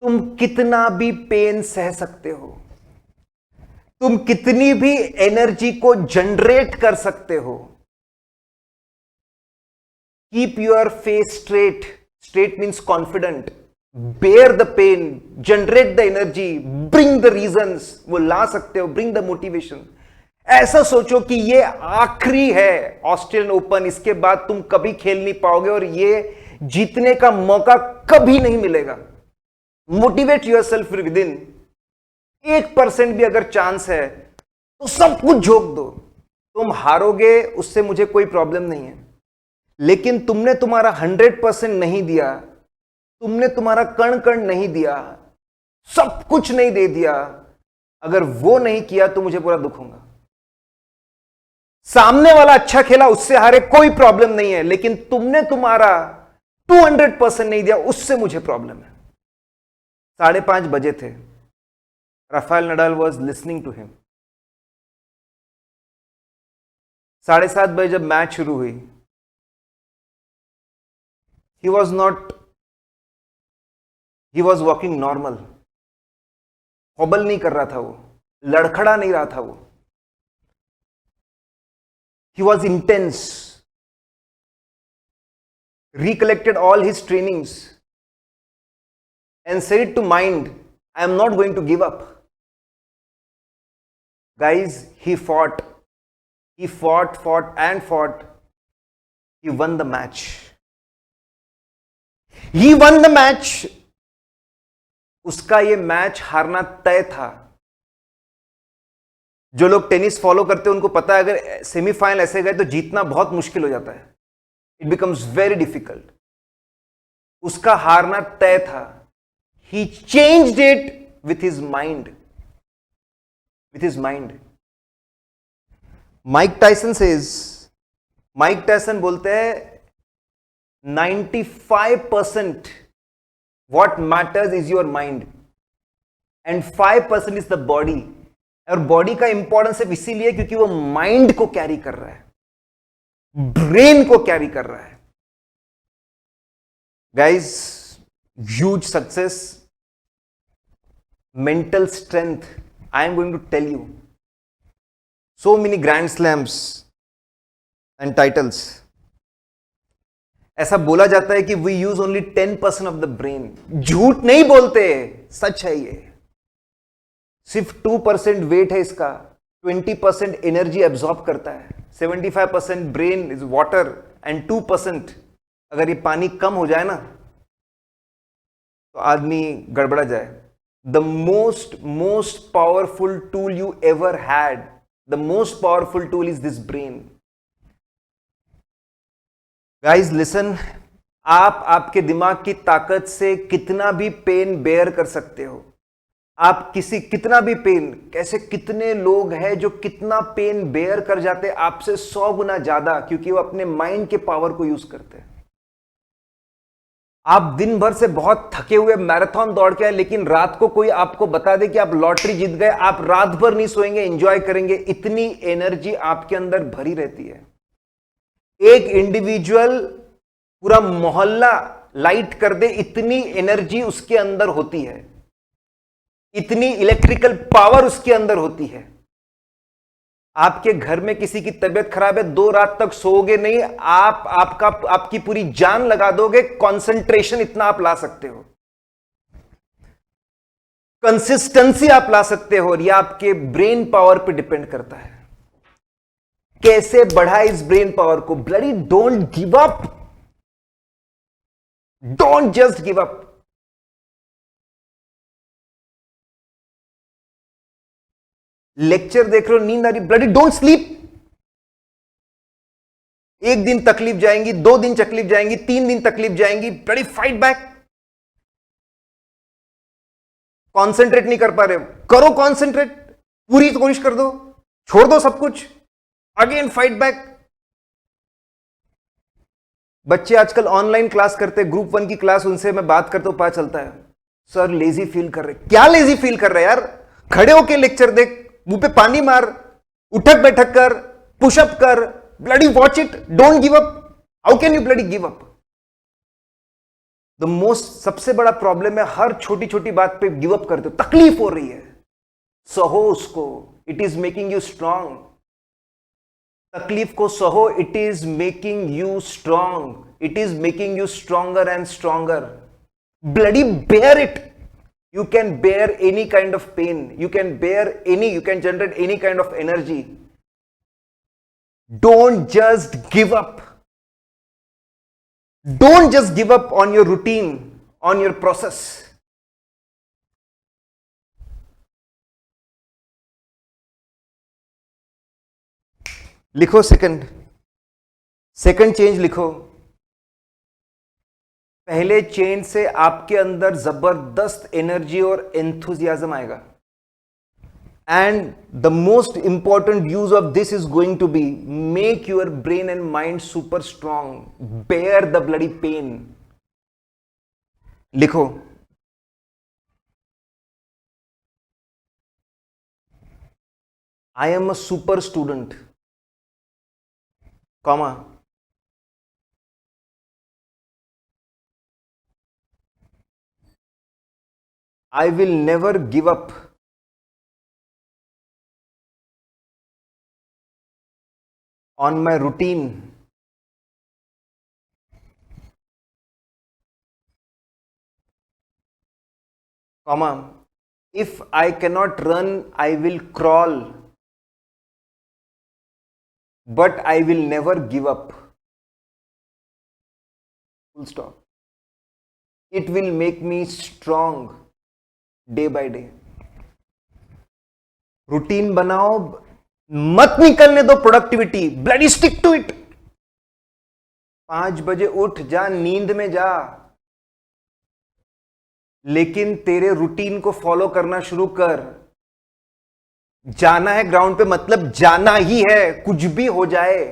S1: तुम कितना भी पेन सह सकते हो, तुम कितनी भी एनर्जी को जनरेट कर सकते हो। Keep your face straight, straight means confident, bear the pain, generate the energy, bring the reasons, वो ला सकते हो, ब्रिंग द मोटिवेशन। ऐसा सोचो कि ये आखिरी है ऑस्ट्रेलियन ओपन, इसके बाद तुम कभी खेल नहीं पाओगे और ये जीतने का मौका कभी नहीं मिलेगा। Motivate your self with in. 1% भी अगर चांस है तो सब कुछ झोंक दो। तुम हारोगे उससे मुझे कोई प्रॉब्लम नहीं है, लेकिन तुमने तुम्हारा 100% नहीं दिया, तुमने तुम्हारा कण कण नहीं दिया, सब कुछ नहीं दे दिया। अगर वो नहीं किया तो मुझे पूरा दुख होगा। सामने वाला अच्छा खेला, उससे हारे, कोई प्रॉब्लम नहीं है, लेकिन तुमने तुम्हारा 200% नहीं दिया, उससे मुझे प्रॉब्लम है। 5:30 बजे थे, Rafael Nadal was listening to him. 7:30 बजे जब मैच शुरू हुई, he was walking normal, hobble नहीं कर रहा था वो, लड़खड़ा नहीं रहा था वो। He was intense, recollected all his trainings and said to mind, I am not going to give up. Guys, he fought and fought. He won the match. He won the match. उसका ये match हारना तय था। जो लोग tennis follow करते हैं उनको पता है, अगर सेमीफाइनल ऐसे गए तो जीतना बहुत मुश्किल हो जाता है। It becomes very difficult. उसका हारना तय था। He changed it with his mind, Mike Tyson बोलते हैं 95% what matters is your mind and 5% is the body. और बॉडी का इंपॉर्टेंस सिर्फ इसीलिए क्योंकि वो माइंड को कैरी कर रहा है, ब्रेन को कैरी कर रहा है। Guys, huge success, mental strength, I am going to tell you, so many grand slams and titles. ऐसा बोला जाता है कि we use only 10% of the brain. झूठ नहीं बोलते, सच है ये। सिर्फ 2% वेट है इसका, 20% एनर्जी एब्जॉर्ब करता है, 75% ब्रेन इज वाटर एंड 2% अगर ये पानी कम हो जाए ना तो आदमी गड़बड़ा जाए। The most powerful tool you ever had, the most powerful tool is this brain. Guys listen, आप आपके दिमाग की ताकत से कितना भी पेन बेयर कर सकते हो। आप कितना भी पेन, कैसे कितने लोग हैं जो कितना पेन बेयर कर जाते हैं आपसे 100 गुना ज्यादा, क्योंकि वो अपने माइंड के पावर को यूज करते हैं। आप दिन भर से बहुत थके हुए मैराथन दौड़ के आए, लेकिन रात को कोई आपको बता दे कि आप लॉटरी जीत गए, आप रात भर नहीं सोएंगे, एंजॉय करेंगे। इतनी एनर्जी आपके अंदर भरी रहती है। एक इंडिविजुअल पूरा मोहल्ला लाइट कर दे, इतनी एनर्जी उसके अंदर होती है, इतनी इलेक्ट्रिकल पावर उसके अंदर होती है। आपके घर में किसी की तबीयत खराब है, 2 रात तक सोओगे नहीं, आपकी पूरी जान लगा दोगे। कंसंट्रेशन इतना आप ला सकते हो, कंसिस्टेंसी आप ला सकते हो, और यह आपके ब्रेन पावर पे डिपेंड करता है। कैसे बढ़ाए इस ब्रेन पावर को? Bloody don't give up, don't just give up. Lecture देख रहे हो, नींद आ रही, ब्लडी डोंट स्लीप। 1 दिन तकलीफ जाएंगी, 2 दिन तकलीफ जाएंगी, 3 दिन तकलीफ जाएंगी, ब्लडी फाइट बैक। कॉन्सेंट्रेट नहीं कर पा रहे हो, करो कॉन्सेंट्रेट, पूरी कोशिश कर दो, छोड़ दो सब कुछ, अगेन फाइट बैक। बच्चे आजकल ऑनलाइन क्लास करते हैं, ग्रुप 1 की क्लास, उनसे मैं बात करता हूं, पता चलता है सर लेजी फील कर रहे। क्या लेजी फील कर रहे यार? खड़े होके लेक्चर देख, मुंह पे पानी मार, उठक बैठक कर, पुशअप कर, bloody watch it, don't give up. How can you bloody give up? सबसे बड़ा प्रॉब्लम है, हर छोटी छोटी बात पे गिव अप करते हो, तकलीफ हो रही है, सहो उसको, it is making you strong. तकलीफ को सहो, it is making you strong, it is making you stronger and stronger. Bloody bear it. You can bear any kind of pain, you can generate any kind of energy. Don't just give up. Don't just give up on your routine, on your process. लिखो second change लिखो। पहले change से आपके अंदर जबरदस्त energy और enthusiasm आएगा। And the most important use of this is going to be make your brain and mind super strong, bear the bloody pain. लिखो, I am a super student, comma, I will never give up on my routine. Comma, if I cannot run, I will crawl, but I will never give up. Full stop. It will make me strong. Day by day routine बनाओ, मत निकलने दो productivity, bloody stick to it. 5 बजे उठ जा, नींद में जा, लेकिन तेरे रूटीन को फॉलो करना शुरू कर। जाना है ग्राउंड पे, मतलब जाना ही है, कुछ भी हो जाए।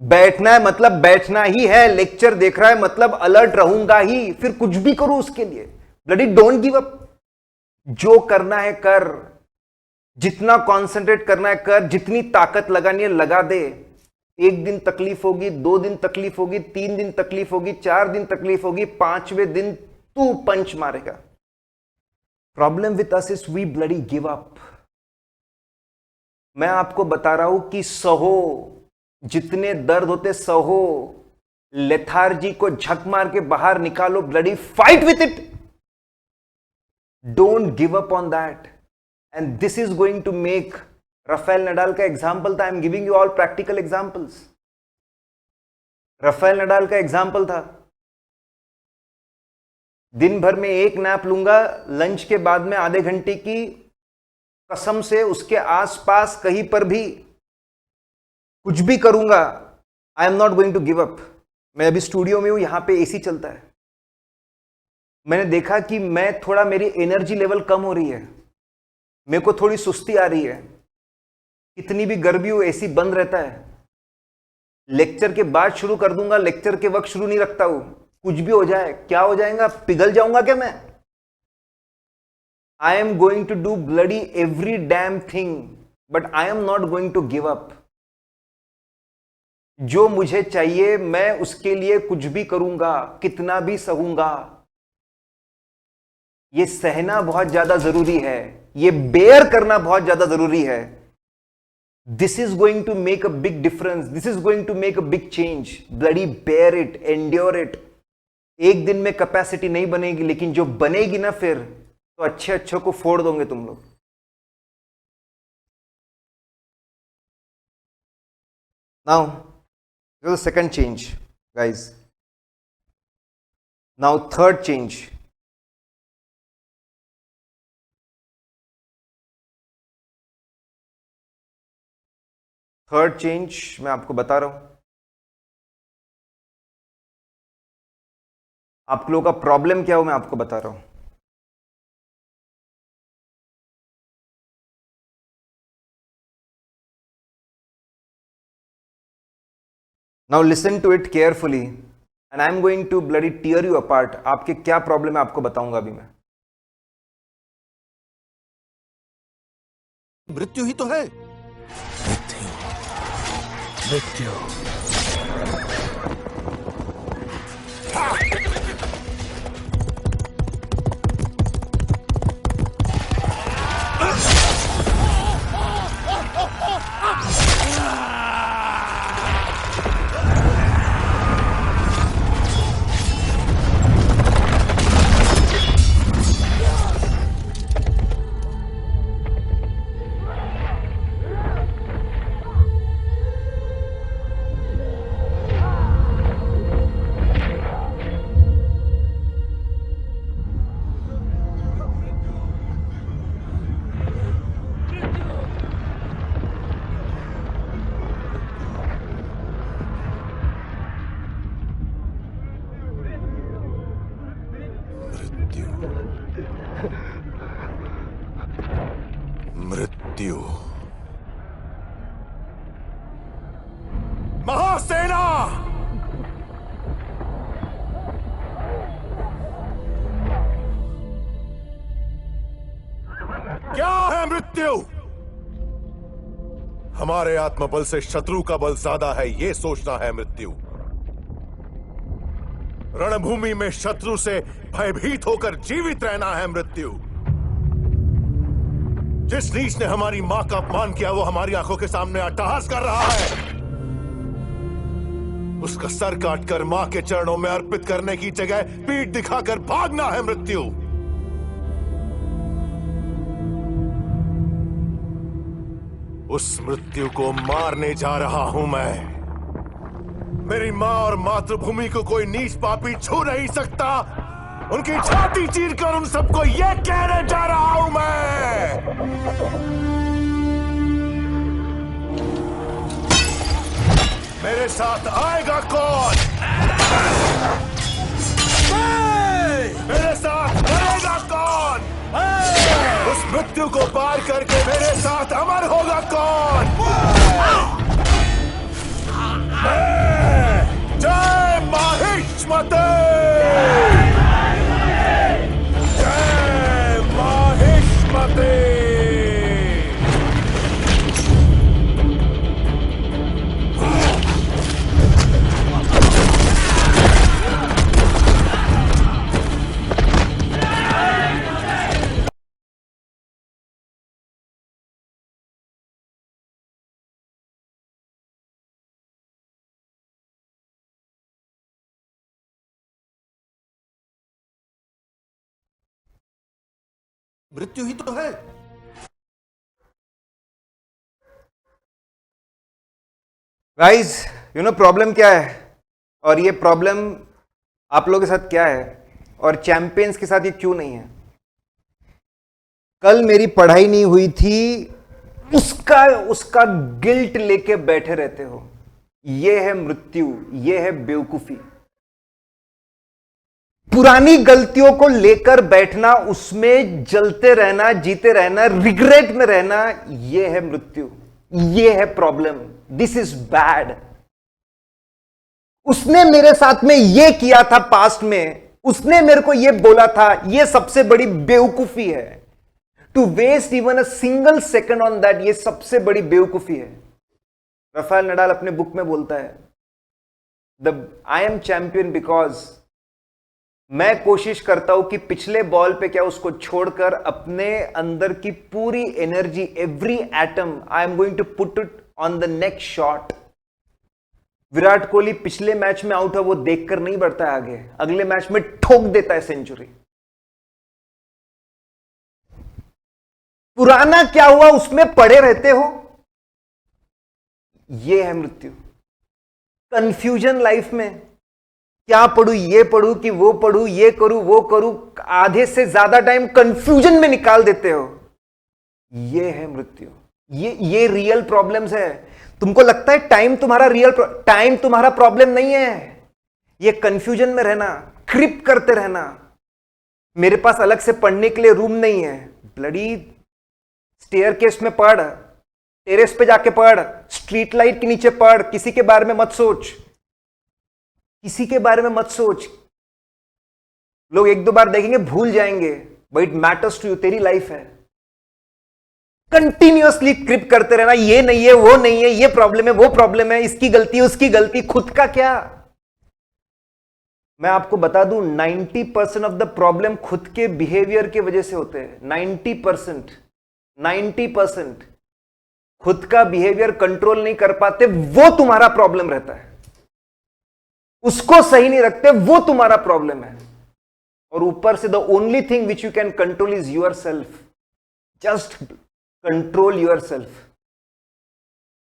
S1: बैठना है मतलब बैठना ही है, लेक्चर देख रहा है मतलब अलर्ट रहूंगा ही, फिर कुछ भी करूं उसके लिए। Bloody don't give up. जो करना है कर, जितना कंसंट्रेट करना है कर, जितनी ताकत लगानी है लगा दे। 1 दिन तकलीफ होगी, 2 दिन तकलीफ होगी, 3 दिन तकलीफ होगी, 4 दिन तकलीफ होगी, 5वें दिन तू पंच मारेगा। Problem with us is we bloody give up. मैं आपको बता रहा हूं कि सहो, जितने दर्द होते सहो, लेथार्जी को झक मार के बाहर निकालो, bloody fight with it. Don't give up on that. And this is going to make Rafael Nadal का एग्जाम्पल था। I am giving you all practical examples. Rafael Nadal का एग्जाम्पल था, दिन भर में 1 नैप लूंगा, लंच के बाद में आधे घंटे की, कसम से उसके आसपास कहीं पर भी कुछ भी करूंगा, I am not going to give up. मैं अभी स्टूडियो में हूं, यहां पे एसी चलता है। मैंने देखा कि मैं थोड़ा, मेरी एनर्जी लेवल कम हो रही है, मेरे को थोड़ी सुस्ती आ रही है। कितनी भी गर्मी हो एसी बंद रहता है। लेक्चर के बाद शुरू कर दूंगा, लेक्चर के वक्त शुरू नहीं रखता हूं। कुछ भी हो जाए, क्या हो जाएगा, पिघल जाऊंगा क्या मैं? I am going to do bloody every damn thing, but I am not going to give up. जो मुझे चाहिए मैं उसके लिए कुछ भी करूंगा, कितना भी सहूंगा। ये सहना बहुत ज्यादा जरूरी है, ये बेयर करना बहुत ज्यादा जरूरी है। This is going to make a big difference, this is going to make a big change. Bloody bear it, endure it. एक दिन में कैपेसिटी नहीं बनेगी, लेकिन जो बनेगी ना फिर, तो अच्छे अच्छों को फोड़ दोगे तुम लोग। Now the second change, guys. Now third change. Third change मैं आपको बता रहा हूं। आप लोगों का प्रॉब्लम क्या हो मैं आपको बता रहा हूं। Now listen to it carefully and I am going to bloody tear you apart. आपके क्या प्रॉब्लम है आपको बताऊंगा अभी मैं।
S2: मृत्यु ही तो है। मृत्यु
S3: मृत्यु। महासेना, क्या है मृत्यु? हमारे आत्मबल से शत्रु का बल ज्यादा है, यह सोचना है मृत्यु। रणभूमि में शत्रु से भयभीत होकर जीवित रहना है मृत्यु। जिस नीच ने हमारी मां का अपमान किया वो हमारी आंखों के सामने अट्टहास कर रहा है। उसका सर काटकर मां के चरणों में अर्पित करने की जगह पीठ दिखाकर भागना है मृत्यु। उस मृत्यु को मारने जा रहा हूं मैं। मेरी मां और मातृभूमि को कोई नीच पापी छू नहीं सकता। उनकी छाती चीरकर उन सबको यह कहने जा रहा हूं मैं। मेरे साथ आएगा कौन? मेरे साथ रहेगा कौन? उस मृत्यु को पार करके मेरे साथ अमर होगा कौन? जय माहिष्मते! जय माहिष्मते!
S4: मृत्यु ही तो है।
S1: गाइस, प्रॉब्लम क्या है, और ये प्रॉब्लम आप लोगों के साथ क्या है, और चैंपियंस के साथ ये क्यों नहीं है। कल मेरी पढ़ाई नहीं हुई थी, उसका गिल्ट लेके बैठे रहते हो। ये है मृत्यु, ये है बेवकूफी। पुरानी गलतियों को लेकर बैठना, उसमें जलते रहना, जीते रहना, रिग्रेट में रहना, यह है मृत्यु, यह है प्रॉब्लम। This is bad. उसने मेरे साथ में यह किया था पास्ट में, उसने मेरे को यह बोला था, यह सबसे बड़ी बेवकूफी है। To waste even a single second on that, यह सबसे बड़ी बेवकूफी है। राफेल नडाल अपने बुक में बोलता है, आई एम चैंपियन बिकॉज मैं कोशिश करता हूं कि पिछले बॉल पे क्या उसको छोड़कर अपने अंदर की पूरी energy, every atom, I am going to put it on the next shot. Virat Kohli पिछले मैच में आउट है, वो देखकर नहीं बढ़ता है आगे, अगले मैच में ठोक देता है सेंचुरी। पुराना क्या हुआ उसमें पड़े रहते हो, यह है मृत्यु। कंफ्यूजन लाइफ में, क्या पढ़ूं, ये पढ़ूं कि वो पढ़ूं, ये करूं वो करूं, आधे से ज्यादा टाइम कंफ्यूजन में निकाल देते हो, ये है मृत्यु। ये रियल प्रॉब्लम्स है। तुमको लगता है टाइम तुम्हारा प्रॉब्लम नहीं है। ये कंफ्यूजन में रहना, क्रिप करते रहना, मेरे पास अलग से पढ़ने के लिए रूम नहीं है, ब्लडी स्टेयरकेस में पढ़, टेरेस पे जाके पढ़, स्ट्रीट लाइट के नीचे पढ़, किसी के बारे में मत सोच, किसी के बारे में मत सोच। लोग एक दो बार देखेंगे भूल जाएंगे, but it matters to you, तेरी लाइफ है। कंटिन्यूअसली क्रिप करते रहना, ये नहीं है, वो नहीं है, ये प्रॉब्लम है, वो प्रॉब्लम है, इसकी गलती, उसकी गलती, खुद का क्या। मैं आपको बता दूं, 90% ऑफ द प्रॉब्लम खुद के बिहेवियर के वजह से होते हैं। 90% खुद का बिहेवियर कंट्रोल नहीं कर पाते, वो तुम्हारा प्रॉब्लम रहता है। उसको सही नहीं रखते, वो तुम्हारा प्रॉब्लम है। और ऊपर से the only thing which you can control is your self. Just control your self.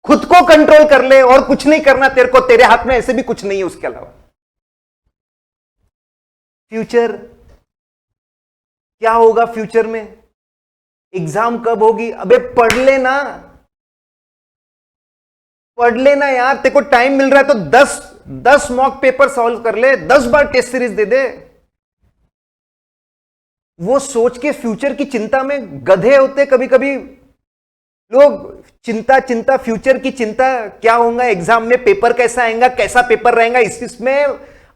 S1: खुद को कंट्रोल कर ले, और कुछ नहीं करना तेरे को, तेरे हाथ में ऐसे भी कुछ नहीं है उसके अलावा। फ्यूचर क्या होगा, फ्यूचर में एग्जाम कब होगी, अबे पढ़ लेना, पढ़ लेना यार, तेरे को टाइम मिल रहा है तो 10 मॉक पेपर सॉल्व कर ले, 10 बार टेस्ट सीरीज दे दे। वो सोच के फ्यूचर की चिंता में गधे होते कभी कभी, लोग चिंता चिंता, फ्यूचर की चिंता, क्या होगा एग्जाम में, पेपर कैसा आएगा, कैसा पेपर रहेगा, इसमें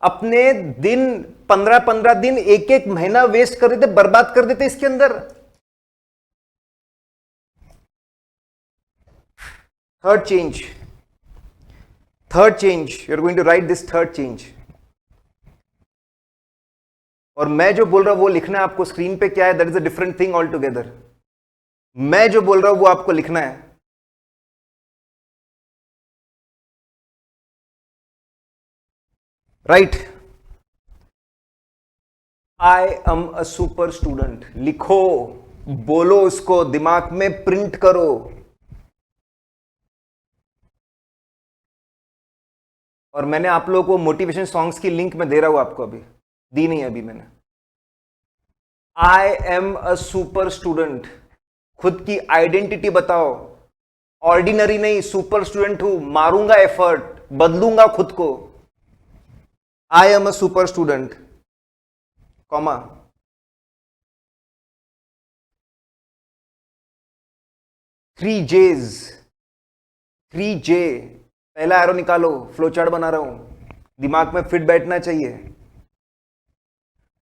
S1: अपने दिन 15-15 दिन, एक एक महीना वेस्ट कर देते, बर्बाद कर देते इसके अंदर। Third change, you are going to write this third change. और मैं जो बोल रहा हूं वो लिखना है आपको। स्क्रीन पे क्या है, that is a different thing all together. मैं जो बोल रहा हूं वो आपको लिखना है। Right, I am a super student. लिखो, बोलो, उसको दिमाग में प्रिंट करो। और मैंने आप लोगों को मोटिवेशन सॉन्ग्स की लिंक में दे रहा हूं आपको, अभी दी नहीं अभी मैंने। आई एम अ सुपर स्टूडेंट, खुद की आइडेंटिटी बताओ। ऑर्डिनरी नहीं, सुपर स्टूडेंट हूं, मारूंगा एफर्ट, बदलूंगा खुद को। I am a super student, comma, three J, पहला एरो निकालो, फ्लो चार्ट बना रहा हूं, दिमाग में फिट बैठना चाहिए।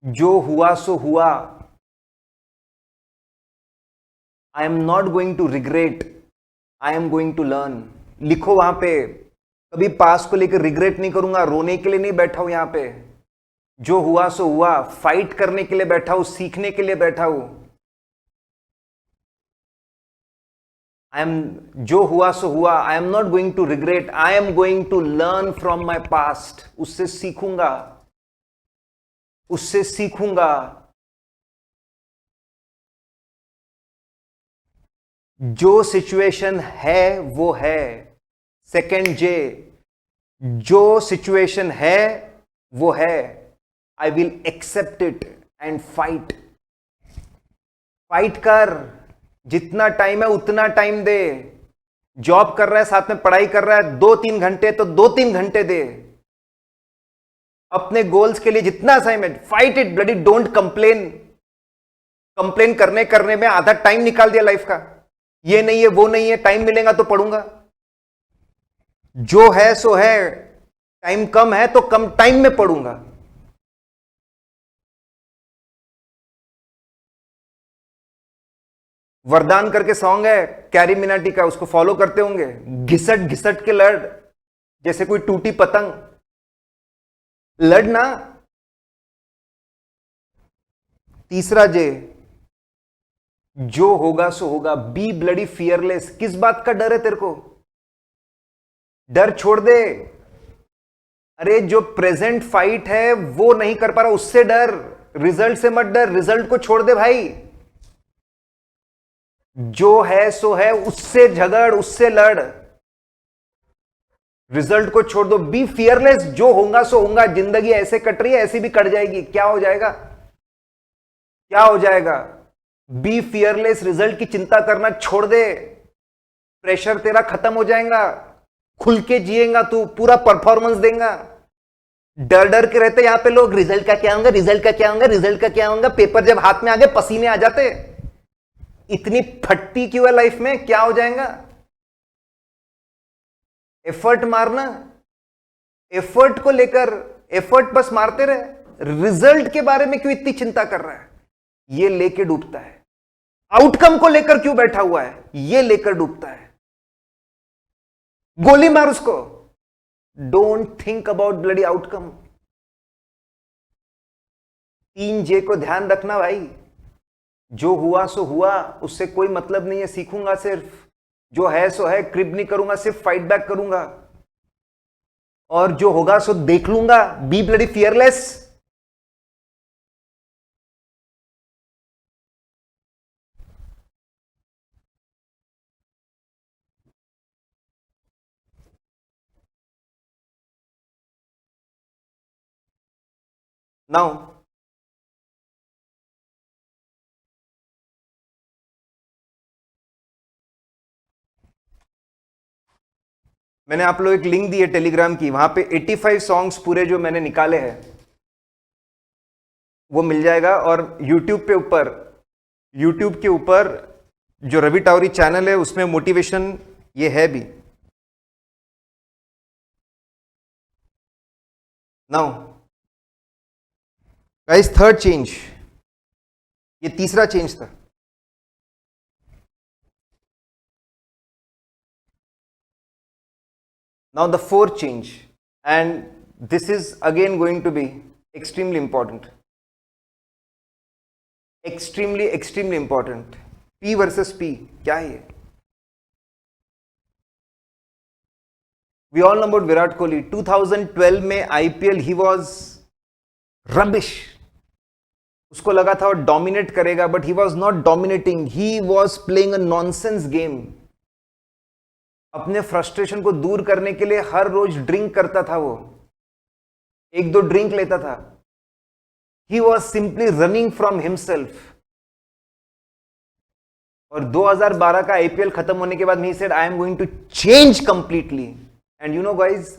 S1: जो हुआ सो हुआ, I am not going to regret, I am going to learn. लिखो वहां पे, कभी पास को लेकर रिग्रेट नहीं करूंगा, रोने के लिए नहीं बैठा हूं यहां पे। जो हुआ सो हुआ, फाइट करने के लिए बैठा हूं, सीखने के लिए बैठा हूं। जो हुआ सो हुआ, I am not going to regret, I am going to learn from my past. उससे सीखूंगा, उससे सीखूंगा। जो सिचुएशन है वो है। सेकेंड जे, जो सिचुएशन है वो है, I will accept it and fight. Fight कर, जितना टाइम है उतना टाइम दे। जॉब कर रहा है, साथ में पढ़ाई कर रहा है, 2-3 घंटे तो 2-3 घंटे दे। अपने गोल्स के लिए जितना टाइम है, fight it bloody, don't complain. Complain करने में आधा टाइम निकाल दिया लाइफ का। ये नहीं है, वो नहीं है, टाइम मिलेगा तो पढ़ूंगा। जो है सो है, टाइम कम है तो कम टाइम में पढ़ूंगा। वरदान करके सॉन्ग है कैरी मिनाटी का, उसको फॉलो करते होंगे। घिसट घिसट के लड़, जैसे कोई टूटी पतंग, लड़ना। तीसरा जे, जो होगा सो होगा, बी ब्लडी फियरलेस। किस बात का डर है तेरे को? डर छोड़ दे। अरे जो प्रेजेंट फाइट है वो नहीं कर पा रहा, उससे डर, रिजल्ट से मत डर, रिजल्ट को छोड़ दे भाई। जो है सो है, उससे झगड़, उससे लड़, रिजल्ट को छोड़ दो। बी फियरलेस, जो होगा सो होगा। जिंदगी ऐसे कट रही है, ऐसी भी कट जाएगी, क्या हो जाएगा, क्या हो जाएगा। बी फियरलेस, रिजल्ट की चिंता करना छोड़ दे, प्रेशर तेरा खत्म हो जाएगा, खुल के जिएगा तू, पूरा परफॉर्मेंस देगा। डर डर के रहते यहां पे लोग, रिजल्ट का क्या होगा, रिजल्ट का क्या होगा, रिजल्ट का क्या होगा। पेपर जब हाथ में आ गए पसीने आ जाते। इतनी फटती क्यों है लाइफ में, क्या हो जाएगा। एफर्ट मारना, एफर्ट को लेकर, एफर्ट बस मारते रहे। रिजल्ट के बारे में क्यों इतनी चिंता कर रहा है, ये लेके डूबता है। आउटकम को लेकर क्यों बैठा हुआ है, ये लेकर डूबता है। गोली मार उसको। Don't think about bloody outcome. 3 जे को ध्यान रखना भाई। जो हुआ सो हुआ, उससे कोई मतलब नहीं है, सीखूंगा सिर्फ। जो है सो है, क्रिप नहीं करूंगा, सिर्फ फाइट बैक करूंगा। और जो होगा सो देख लूंगा। B bloody fearless. नाउ मैंने आप लोग एक लिंक दी है टेलीग्राम की, वहां पे 85 सॉन्ग्स पूरे जो मैंने निकाले हैं वो मिल जाएगा। और यूट्यूब के ऊपर जो रवि टावरी चैनल है उसमें मोटिवेशन ये है भी। नाउ गाइस, थर्ड चेंज, ये तीसरा चेंज था। Now the fourth change, and this is again going to be extremely important, extremely important. P versus P क्या है ये? We all know about Virat Kohli. 2012 में आईपीएल ही वॉज रबिश। उसको लगा था वो डोमिनेट करेगा, but he was not dominating, he was playing a nonsense game. अपने फ्रस्ट्रेशन को दूर करने के लिए हर रोज ड्रिंक करता था वो, 1-2 ड्रिंक लेता था। He was simply running from himself. और 2012 का आईपीएल खत्म होने के बाद he said I am going to change completely. And you know guys,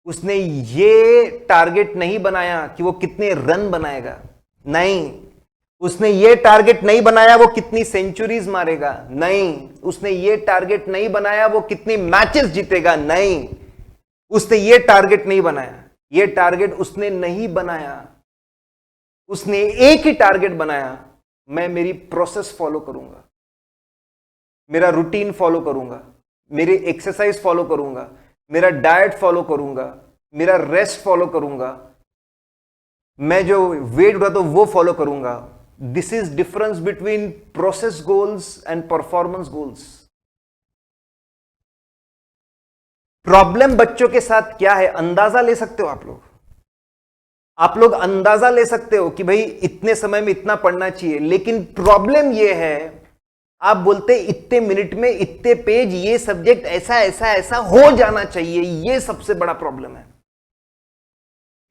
S1: उसने ये टारगेट नहीं बनाया कि वो कितने रन बनाएगा, नहीं। उसने ये टारगेट नहीं बनाया वो कितनी सेंचुरीज मारेगा, नहीं। उसने ये टारगेट नहीं बनाया वो कितनी मैचेस जीतेगा, नहीं। उसने ये टारगेट नहीं बनाया। ये टारगेट उसने नहीं बनाया। उसने एक ही टारगेट बनाया, मैं मेरी प्रोसेस फॉलो करूंगा, मेरा रूटीन फॉलो करूंगा, मेरी एक्सरसाइज फॉलो करूंगा, मेरा डाइट फॉलो करूंगा, मेरा रेस्ट फॉलो करूंगा, मैं जो वेट उठाता हूं वो फॉलो करूंगा। This is difference between process goals and performance goals. Problem बच्चों के साथ क्या है, अंदाजा ले सकते हो आप लोग अंदाजा ले सकते हो कि भाई इतने समय में इतना पढ़ना चाहिए, लेकिन प्रॉब्लम यह है, आप बोलते इतने मिनट में इतने पेज, ये सब्जेक्ट ऐसा ऐसा ऐसा हो जाना चाहिए। ये सबसे बड़ा प्रॉब्लम है।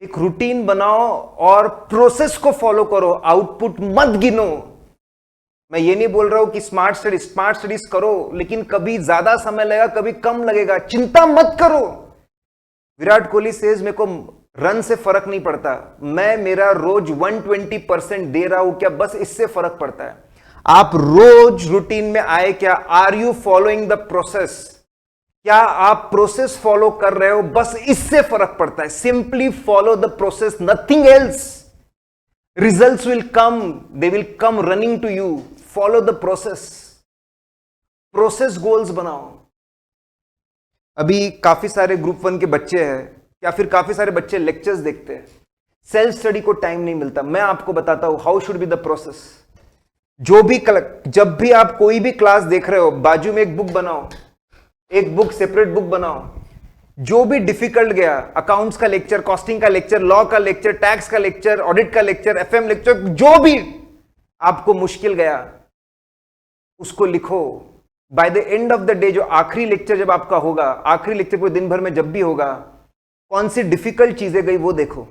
S1: एक रूटीन बनाओ और प्रोसेस को फॉलो करो, आउटपुट मत गिनो। मैं ये नहीं बोल रहा हूं कि स्मार्ट स्टडीज करो, लेकिन कभी ज्यादा समय लगेगा, कभी कम लगेगा, चिंता मत करो। विराट कोहली सेज मेरे को रन से फर्क नहीं पड़ता, मैं मेरा रोज 120% दे रहा हूं क्या, बस इससे फर्क पड़ता है। आप रोज रूटीन में आए क्या? Are you following the process? क्या आप प्रोसेस फॉलो कर रहे हो? बस इससे फर्क पड़ता है। Simply follow the process, nothing else. Results will come, they will come running to you. Follow the process. Process goals बनाओ। अभी काफी सारे ग्रुप 1 के बच्चे हैं या फिर काफी सारे बच्चे लेक्चर्स देखते हैं, सेल्फ स्टडी को टाइम नहीं मिलता। मैं आपको बताता हूं how should be the process. जब भी आप कोई भी क्लास देख रहे हो, बाजू में एक बुक बनाओ, एक बुक सेपरेट बुक बनाओ। जो भी डिफिकल्ट गया, अकाउंट्स का लेक्चर, कॉस्टिंग का लेक्चर, लॉ का लेक्चर, टैक्स का लेक्चर, ऑडिट का लेक्चर, एफएम लेक्चर, जो भी आपको मुश्किल गया उसको लिखो। By the end of the day, जो आखिरी लेक्चर जब आपका होगा, आखिरी लेक्चर पूरे दिन भर में जब भी होगा, कौन सी डिफिकल्ट चीजें गई वो देखो,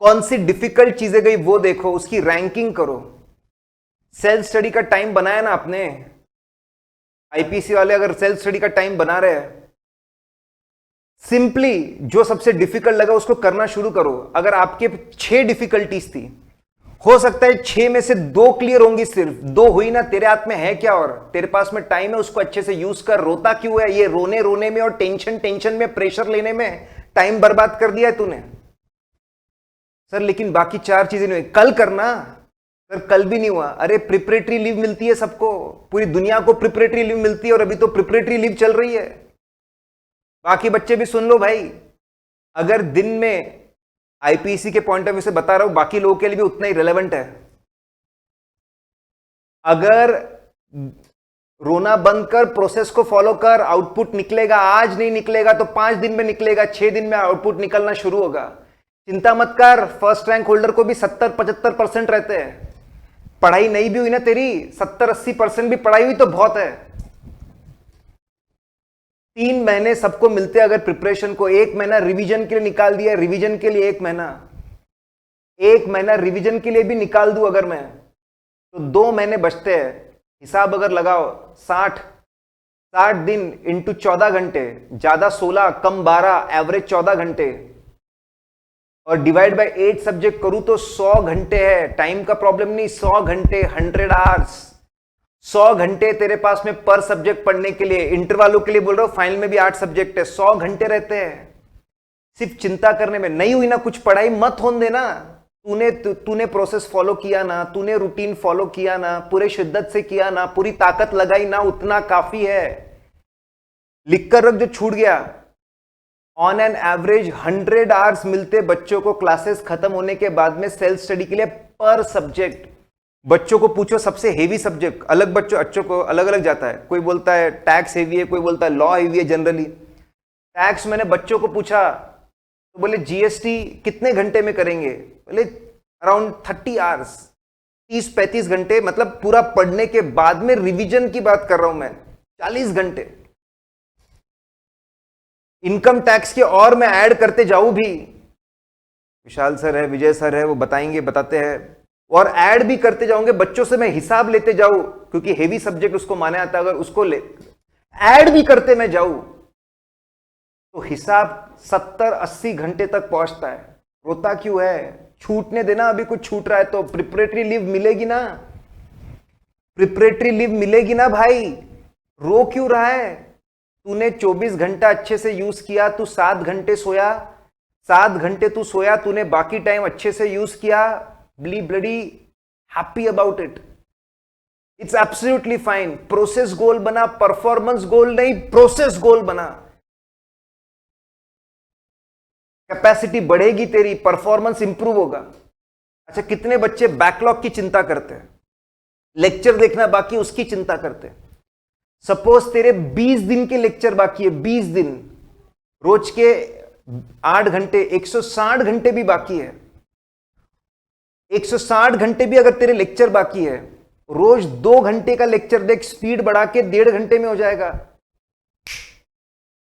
S1: कौन सी डिफिकल्ट चीजें गई वो देखो, उसकी रैंकिंग करो। सेल्फ स्टडी का टाइम बनाया ना आपने, आईपीसी वाले अगर सेल्फ स्टडी का टाइम बना रहे हैं, सिंपली जो सबसे डिफिकल्ट लगा उसको करना शुरू करो। अगर आपके 6 डिफिकल्टीज थी, हो सकता है 6 में से 2 क्लियर होंगी, सिर्फ 2 हुई ना, तेरे हाथ में है क्या, और तेरे पास में टाइम है, उसको अच्छे से यूज कर। रोता क्यों है? ये रोने में और टेंशन में, प्रेशर लेने में टाइम बर्बाद कर दिया है तूने। सर लेकिन बाकी 4 चीजें नहीं हुई, कल करना। सर कल भी नहीं हुआ। अरे प्रिपरेटरी लीव मिलती है सबको, पूरी दुनिया को प्रिपरेटरी लीव मिलती है, और अभी तो प्रिपरेटरी लीव चल रही है। बाकी बच्चे भी सुन लो भाई, अगर दिन में आईपीसी के पॉइंट ऑफ व्यू से बता रहा हूं, बाकी लोगों के लिए भी उतना ही रिलेवेंट है। अगर रोना बंद कर, प्रोसेस को फॉलो कर, आउटपुट निकलेगा। आज नहीं निकलेगा तो 5 दिन में निकलेगा, 6 दिन में आउटपुट निकलना शुरू होगा। चिंता मत कर, फर्स्ट रैंक होल्डर को भी 70-75% रहते हैं। पढ़ाई नहीं भी हुई ना तेरी, 70-80% भी पढ़ाई हुई तो बहुत है। 3 महीने सबको मिलते हैं अगर प्रिपरेशन को, 1 महीना रिवीजन के लिए निकाल दिया, रिवीजन के लिए 1 महीना रिवीजन के लिए भी निकाल दूं अगर मैं, तो 2 महीने बचते हैं। हिसाब अगर लगाओ, 60 दिन इंटू 14 घंटे, ज्यादा 16 कम 12, एवरेज 14 घंटे, और डिवाइड बाय 8 सब्जेक्ट करूं तो 100 घंटे है। टाइम का प्रॉब्लम नहीं, 100 घंटे, 100 आवर्स। 100 घंटे तेरे पास में पर सब्जेक्ट पढ़ने के लिए, इंटर वालों के लिए बोल रहा हूं, फाइनल में भी 8 सब्जेक्ट है, 100 घंटे रहते हैं सिर्फ चिंता करने में। नहीं हुई ना कुछ पढ़ाई, मत होने देना। तूने प्रोसेस फॉलो किया ना, तूने रूटीन फॉलो किया ना, पूरे शिद्दत से किया ना, पूरी ताकत लगाई ना, उतना काफी है। लिख कर रख जो छूट गया। ऑन एन एवरेज 100 आवर्स मिलते बच्चों को क्लासेस खत्म होने के बाद में सेल्फ स्टडी के लिए पर सब्जेक्ट। बच्चों को पूछो सबसे हेवी सब्जेक्ट, अलग बच्चों को अलग अलग जाता है। कोई बोलता है टैक्स हेवी है, कोई बोलता है लॉ हेवी है। जनरली टैक्स मैंने बच्चों को पूछा तो बोले जीएसटी कितने घंटे में करेंगे, बोले अराउंड 30 आवर्स, 30-35 घंटे। मतलब पूरा पढ़ने के बाद में रिवीजन की बात कर रहा हूं मैं, 40 घंटे। इनकम टैक्स के और मैं ऐड करते जाऊं भी, विशाल सर है, विजय सर है, वो बताते हैं, और ऐड भी करते जाऊंगे। बच्चों से मैं हिसाब लेते जाऊं, क्योंकि हेवी सब्जेक्ट उसको माने आता है। अगर उसको ऐड भी करते मैं जाऊं तो हिसाब 70-80 घंटे तक पहुंचता है। रोता क्यों है? छूटने देना, अभी कुछ छूट रहा है तो प्रिपरेटरी लीव मिलेगी ना, प्रिपरेटरी लीव मिलेगी ना भाई। रो क्यों रहा है? तूने 24 घंटा अच्छे से यूज किया, तू 7 घंटे सोया, 7 घंटे तू सोया, तूने बाकी टाइम अच्छे से यूज किया, be bloody happy about it. It's absolutely fine. Process goal बना, परफॉर्मेंस गोल नहीं, प्रोसेस गोल बना। कैपेसिटी बढ़ेगी तेरी, परफॉर्मेंस इंप्रूव होगा। अच्छा, कितने बच्चे बैकलॉग की चिंता करते हैं, लेक्चर देखना बाकी उसकी चिंता करते हैं। सपोज तेरे 20 दिन के लेक्चर बाकी है, 20 दिन, रोज के 8 घंटे, 160 घंटे भी बाकी है। 160 घंटे भी अगर तेरे लेक्चर बाकी है, रोज 2 घंटे का लेक्चर देख, स्पीड बढ़ा के 1.5 घंटे में हो जाएगा।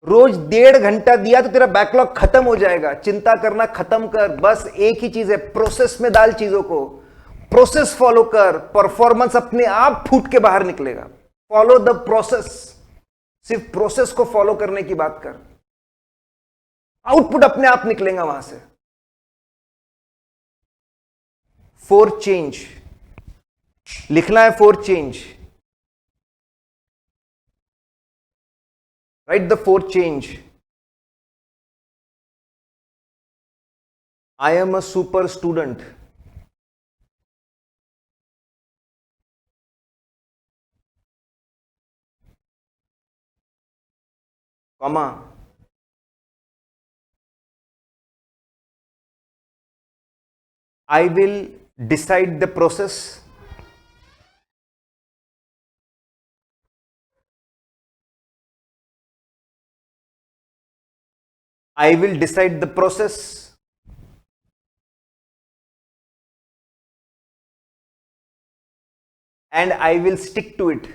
S1: रोज 1.5 घंटा दिया तो तेरा बैकलॉग खत्म हो जाएगा। चिंता करना खत्म कर, बस एक ही चीज है, प्रोसेस में डाल चीजों को, प्रोसेस फॉलो कर, परफॉर्मेंस अपने आप फूट के बाहर निकलेगा। फॉलो द प्रोसेस, सिर्फ प्रोसेस को फॉलो करने की बात कर, आउटपुट अपने आप निकलेगा वहां से। फॉर चेंज लिखना है, for change, write the for change. I am a super student. Comma. I will decide the process. I will decide the process. And I will stick to it.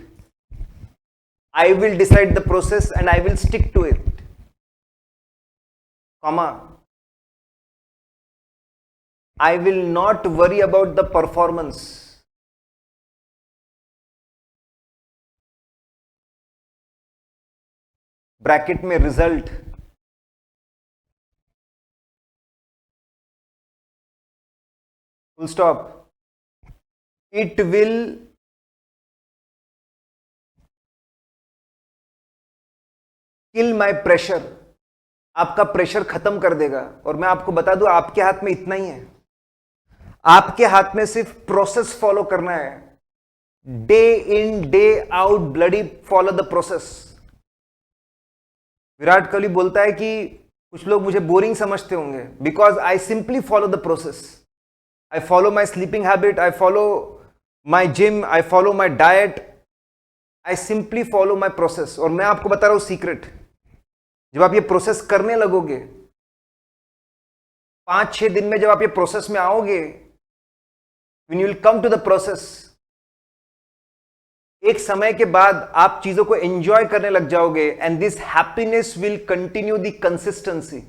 S1: I will decide the process and I will stick to it. Comma. I will not worry about the performance. Bracket में result. Full stop. It will kill my pressure. आपका pressure खत्म कर देगा। और मैं आपको बता दूं, आपके हाथ में इतना ही है, आपके हाथ में सिर्फ प्रोसेस फॉलो करना है। Day in day out bloody follow the process. Virat Kohli बोलता है कि कुछ लोग मुझे बोरिंग समझते होंगे, because I simply follow the process. I follow my sleeping habit, I follow my gym, I follow my diet, I simply follow my process। और मैं आपको बता रहा हूं सीक्रेट, जब आप ये प्रोसेस करने लगोगे, 5-6 दिन में जब आप ये प्रोसेस में आओगे, when you will come to the process, एक समय के बाद आप चीजों को एंजॉय करने लग जाओगे। And this happiness will continue the consistency.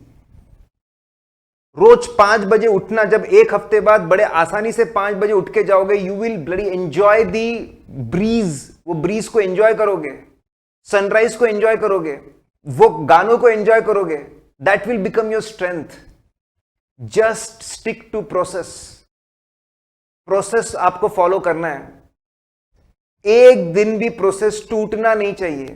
S1: रोज 5 बजे उठना, जब एक हफ्ते बाद बड़े आसानी से 5 बजे उठ के जाओगे, you will bloody enjoy the breeze. वो ब्रीज को एंजॉय करोगे, सनराइज को एंजॉय करोगे, वो गानों को एंजॉय करोगे। That will become your strength. Just stick to process. Process आपको फॉलो करना है। एक दिन भी प्रोसेस टूटना नहीं चाहिए,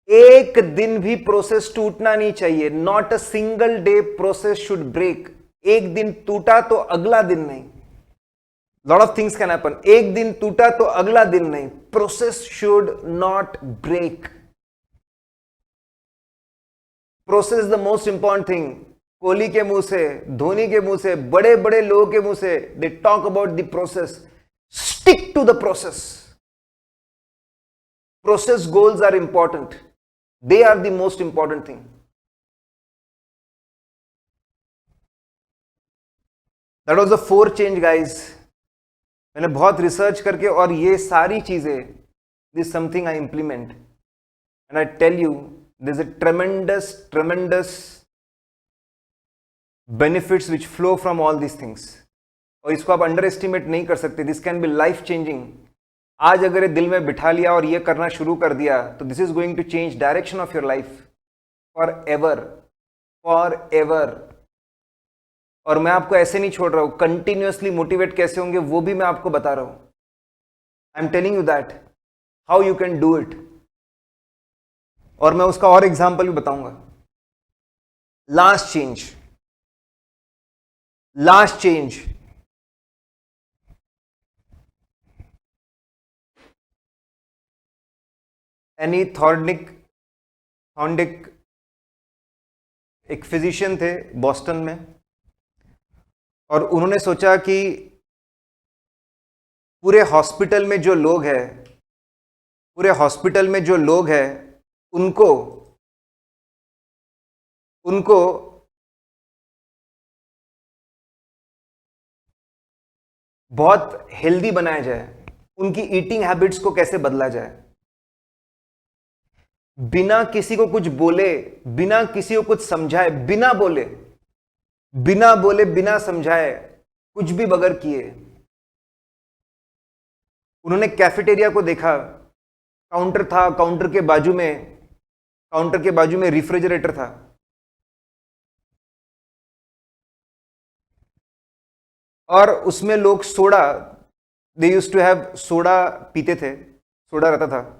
S1: एक दिन भी प्रोसेस टूटना नहीं चाहिए। Not a single day process should break. एक दिन टूटा तो अगला दिन नहीं। Lot of things can happen. एक दिन टूटा तो अगला दिन नहीं। Process should not break. Process is the most important thing. Kohli के मुंह से, धोनी के मुंह से, बड़े बड़े लोगों के मुंह से, they talk about the process. Stick to the process. Process goals are important. They are the most important thing. That was the 4 change, guys. मैंने बहुत रिसर्च करके, और ये सारी चीजें, this is something I implement, and I tell you, there's a tremendous benefits which flow from all these things. और इसको आप अंडर एस्टिमेट नहीं कर सकते. This can be life changing. आज अगर ये दिल में बिठा लिया और ये करना शुरू कर दिया, तो this is going to change direction of your life forever. और मैं आपको ऐसे नहीं छोड़ रहा हूं. कंटिन्यूअसली मोटिवेट कैसे होंगे वो भी मैं आपको बता रहा हूं. I am telling you that how you can do it. और मैं उसका और एग्जाम्पल भी बताऊंगा. लास्ट चेंज एनी थॉर्डिक एक फिजिशियन थे बॉस्टन में, और उन्होंने सोचा कि पूरे हॉस्पिटल में जो लोग हैं उनको बहुत हेल्दी बनाया जाए. उनकी ईटिंग हैबिट्स को कैसे बदला जाए, बिना किसी को कुछ बोले, बिना किसी को कुछ समझाए, बिना बोले, बिना समझाए, कुछ भी बगैर किए. उन्होंने कैफेटेरिया को देखा. काउंटर था, काउंटर के बाजू में रेफ्रिजरेटर था. और उसमें लोग they used to have soda पीते थे, सोडा रहता था.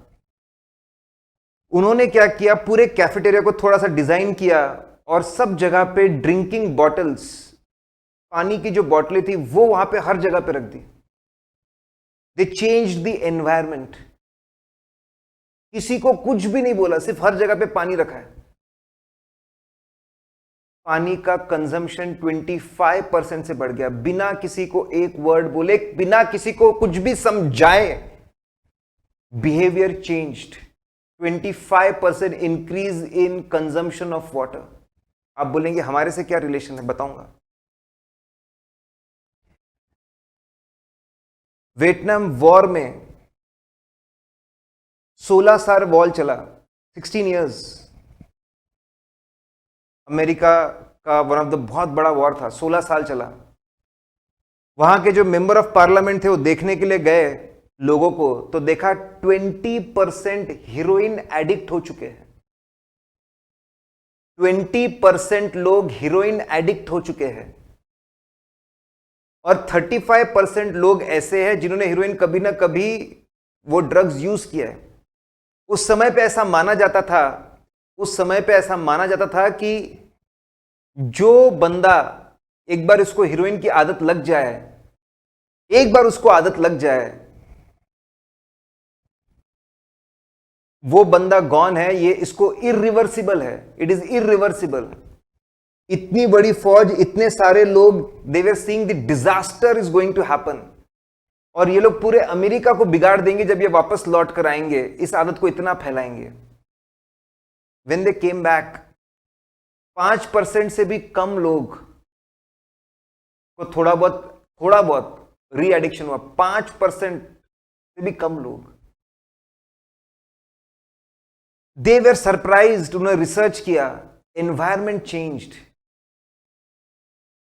S1: उन्होंने क्या किया, पूरे कैफेटेरिया को थोड़ा सा डिजाइन किया और सब जगह पे ड्रिंकिंग बॉटल्स, पानी की जो बोतलें थी वो वहां पे हर जगह पे रख दी. They changed the environment. किसी को कुछ भी नहीं बोला, सिर्फ हर जगह पे पानी रखा है. पानी का कंजम्पशन 25% से बढ़ गया, बिना किसी को एक वर्ड बोले, बिना किसी को कुछ भी समझाए. Behaviour changed. 25% increase in consumption of water. आप बोलेंगे हमारे से क्या रिलेशन है, बताऊंगा. वियतनाम वॉर में 16 साल वॉर चला, 16 इयर्स. अमेरिका का वन ऑफ द बहुत बड़ा वॉर था, 16 साल चला. वहां के जो मेंबर ऑफ पार्लियामेंट थे वो देखने के लिए गए लोगों को, तो देखा 20% हीरोइन एडिक्ट हो चुके हैं. 20% लोग हीरोइन एडिक्ट हो चुके हैं. और 35% लोग ऐसे हैं जिन्होंने हीरोइन कभी ना कभी वो ड्रग्स यूज किया है. उस समय पे ऐसा माना जाता था कि जो बंदा एक बार उसको हीरोइन की आदत लग जाए, वो बंदा गॉन है. ये इसको इरिवर्सिबल है. It is irreversible. इतनी बड़ी फौज, इतने सारे लोग, they were seeing the disaster is going to happen. और ये लोग पूरे अमेरिका को बिगाड़ देंगे जब ये वापस लौट कर आएंगे. इस आदत को इतना फैलाएंगे. व्हेन दे केम बैक, 5% से भी कम लोग को थोड़ा बहुत री एडिक्शन हुआ. 5% से भी कम लोग. They were surprised. उन्होंने रिसर्च किया. Environment changed.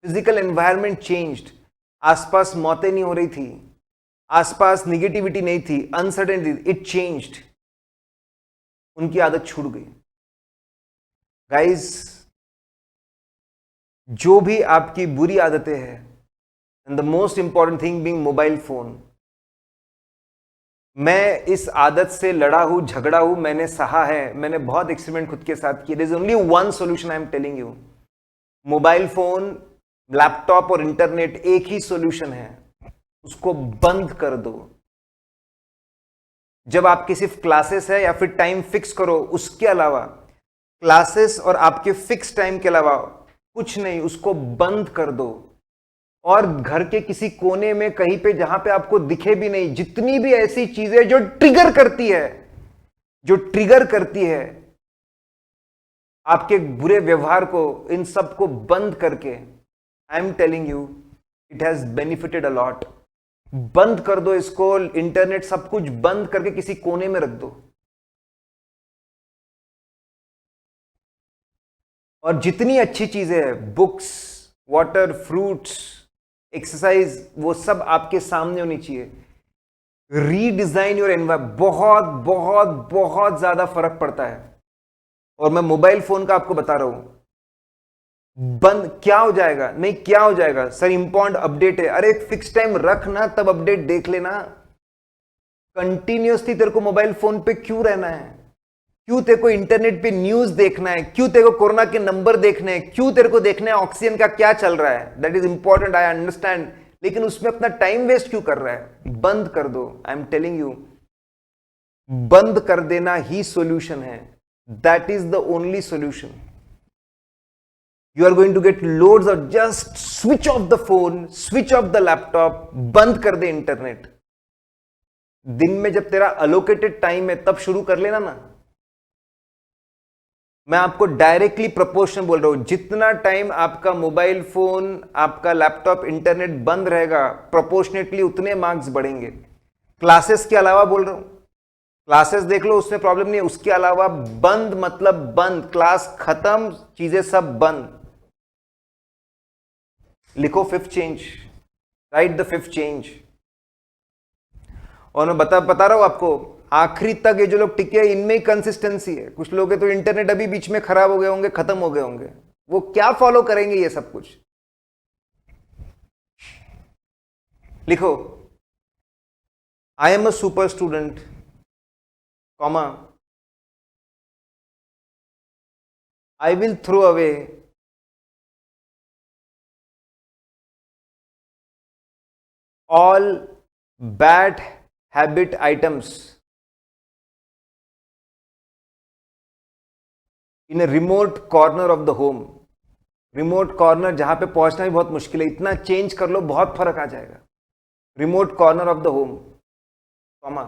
S1: Physical environment changed. आसपास मौतें नहीं हो रही थी, आसपास निगेटिविटी नहीं थी, अनसर्टेनिटी. It changed. उनकी आदत छूट गई. गाइस, जो भी आपकी बुरी आदतें हैं, and the most important thing being mobile phone, मैं इस आदत से लड़ा हूं, झगड़ा हूं, मैंने सहा है, मैंने बहुत एक्सपेरिमेंट खुद के साथ किए। There is only one solution I am telling you. Mobile phone, laptop और इंटरनेट एक ही सॉल्यूशन है, उसको बंद कर दो। जब आपकी सिर्फ क्लासेस है या फिर टाइम फिक्स करो, उसके अलावा क्लासेस और आपके फिक्स टाइम के अलावा कुछ नहीं, उसको बंद कर दो। और घर के किसी कोने में कहीं पे जहां पे आपको दिखे भी नहीं, जितनी भी ऐसी चीजें जो ट्रिगर करती है आपके बुरे व्यवहार को, इन सब को बंद करके, आई am telling you it has benefited a lot. बंद कर दो इसको, इंटरनेट सब कुछ बंद करके किसी कोने में रख दो। और जितनी अच्छी चीजें हैं, बुक्स, वाटर, फ्रूट्स, एक्सरसाइज, वो सब आपके सामने होनी चाहिए। रीडिजाइन योर एनवायरनमेंट, बहुत बहुत बहुत ज्यादा फर्क पड़ता है। और मैं मोबाइल फोन का आपको बता रहा हूं, बंद क्या हो जाएगा, नहीं क्या हो जाएगा सर, इंपॉर्टेंट अपडेट है, अरे फिक्स टाइम रखना, तब अपडेट देख लेना। कंटिन्यूसली तेरे को मोबाइल फोन पे क्यों रहना है? क्यों तेरे को इंटरनेट पे न्यूज देखना है? क्यों तेरे को कोरोना के नंबर देखने हैं? क्यों तेरे को देखना है ऑक्सीजन का क्या चल रहा है? That is important, I understand, लेकिन उसमें अपना टाइम वेस्ट क्यों कर रहा है? बंद कर दो। आई एम टेलिंग यू, बंद कर देना ही सॉल्यूशन है। That is the only solution. You are going to get loads of, just switch off the phone, switch off the laptop, बंद कर दे इंटरनेट। दिन में जब तेरा अलोकेटेड टाइम है तब शुरू कर लेना ना। मैं आपको डायरेक्टली प्रोपोर्शनल बोल रहा हूं, जितना टाइम आपका मोबाइल फोन, आपका लैपटॉप, इंटरनेट बंद रहेगा, प्रोपोर्शनेटली उतने मार्क्स बढ़ेंगे। क्लासेस के अलावा बोल रहा हूं, क्लासेस देख लो, उसमें प्रॉब्लम नहीं है, उसके अलावा बंद मतलब बंद, क्लास खत्म, चीजें सब बंद। लिखो fifth change, right the fifth change. और मैं बता रहा हूं आपको, आखिरी तक ये जो लोग टिके हैं, इनमें ही कंसिस्टेंसी है। कुछ लोग हैं तो इंटरनेट अभी बीच में खराब हो गए होंगे, खत्म हो गए होंगे, वो क्या फॉलो करेंगे ये सब कुछ? लिखो, I am a super student, comma, I will throw away all bad habit items in a remote corner of the home। Remote corner जहां पे पहुंचना भी बहुत मुश्किल है, इतना चेंज कर लो, बहुत फर्क आ जाएगा। Remote corner of the home, comma,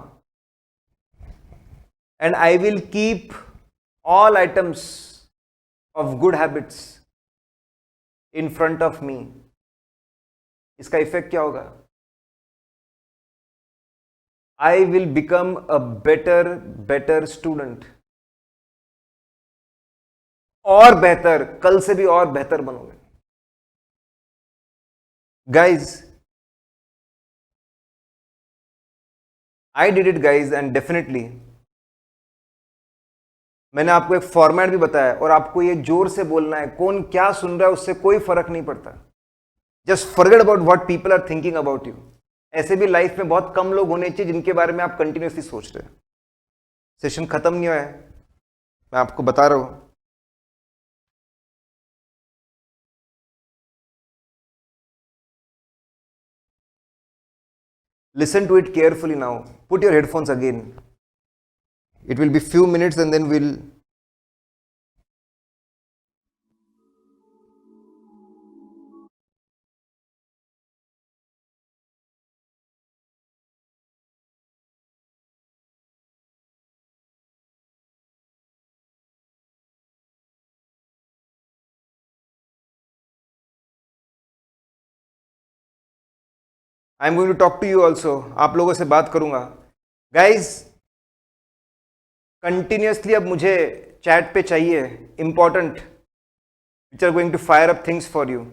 S1: and I will keep all items of good habits in front of me. इसका इफेक्ट क्या होगा? I will become a better student। और बेहतर, कल से भी और बेहतर बनोगे। Guys, I did it guys, and definitely मैंने आपको एक फॉर्मेट भी बताया, और आपको ये जोर से बोलना है, कौन क्या सुन रहा है उससे कोई फर्क नहीं पड़ता। Just forget about what people are thinking about you. ऐसे भी लाइफ में बहुत कम लोग होने चाहिए जिनके बारे में आप कंटिन्यूसली सोच रहे हैं। सेशन खत्म नहीं हुआ है, मैं आपको बता रहा हूं। Listen to it carefully now, put your headphones again, it will be few minutes and then will I am going to talk to you also, आप लोगों से बात करूंगा। गाइज, कंटिन्यूसली अब मुझे चैट पे चाहिए important, which are going to fire up things for you.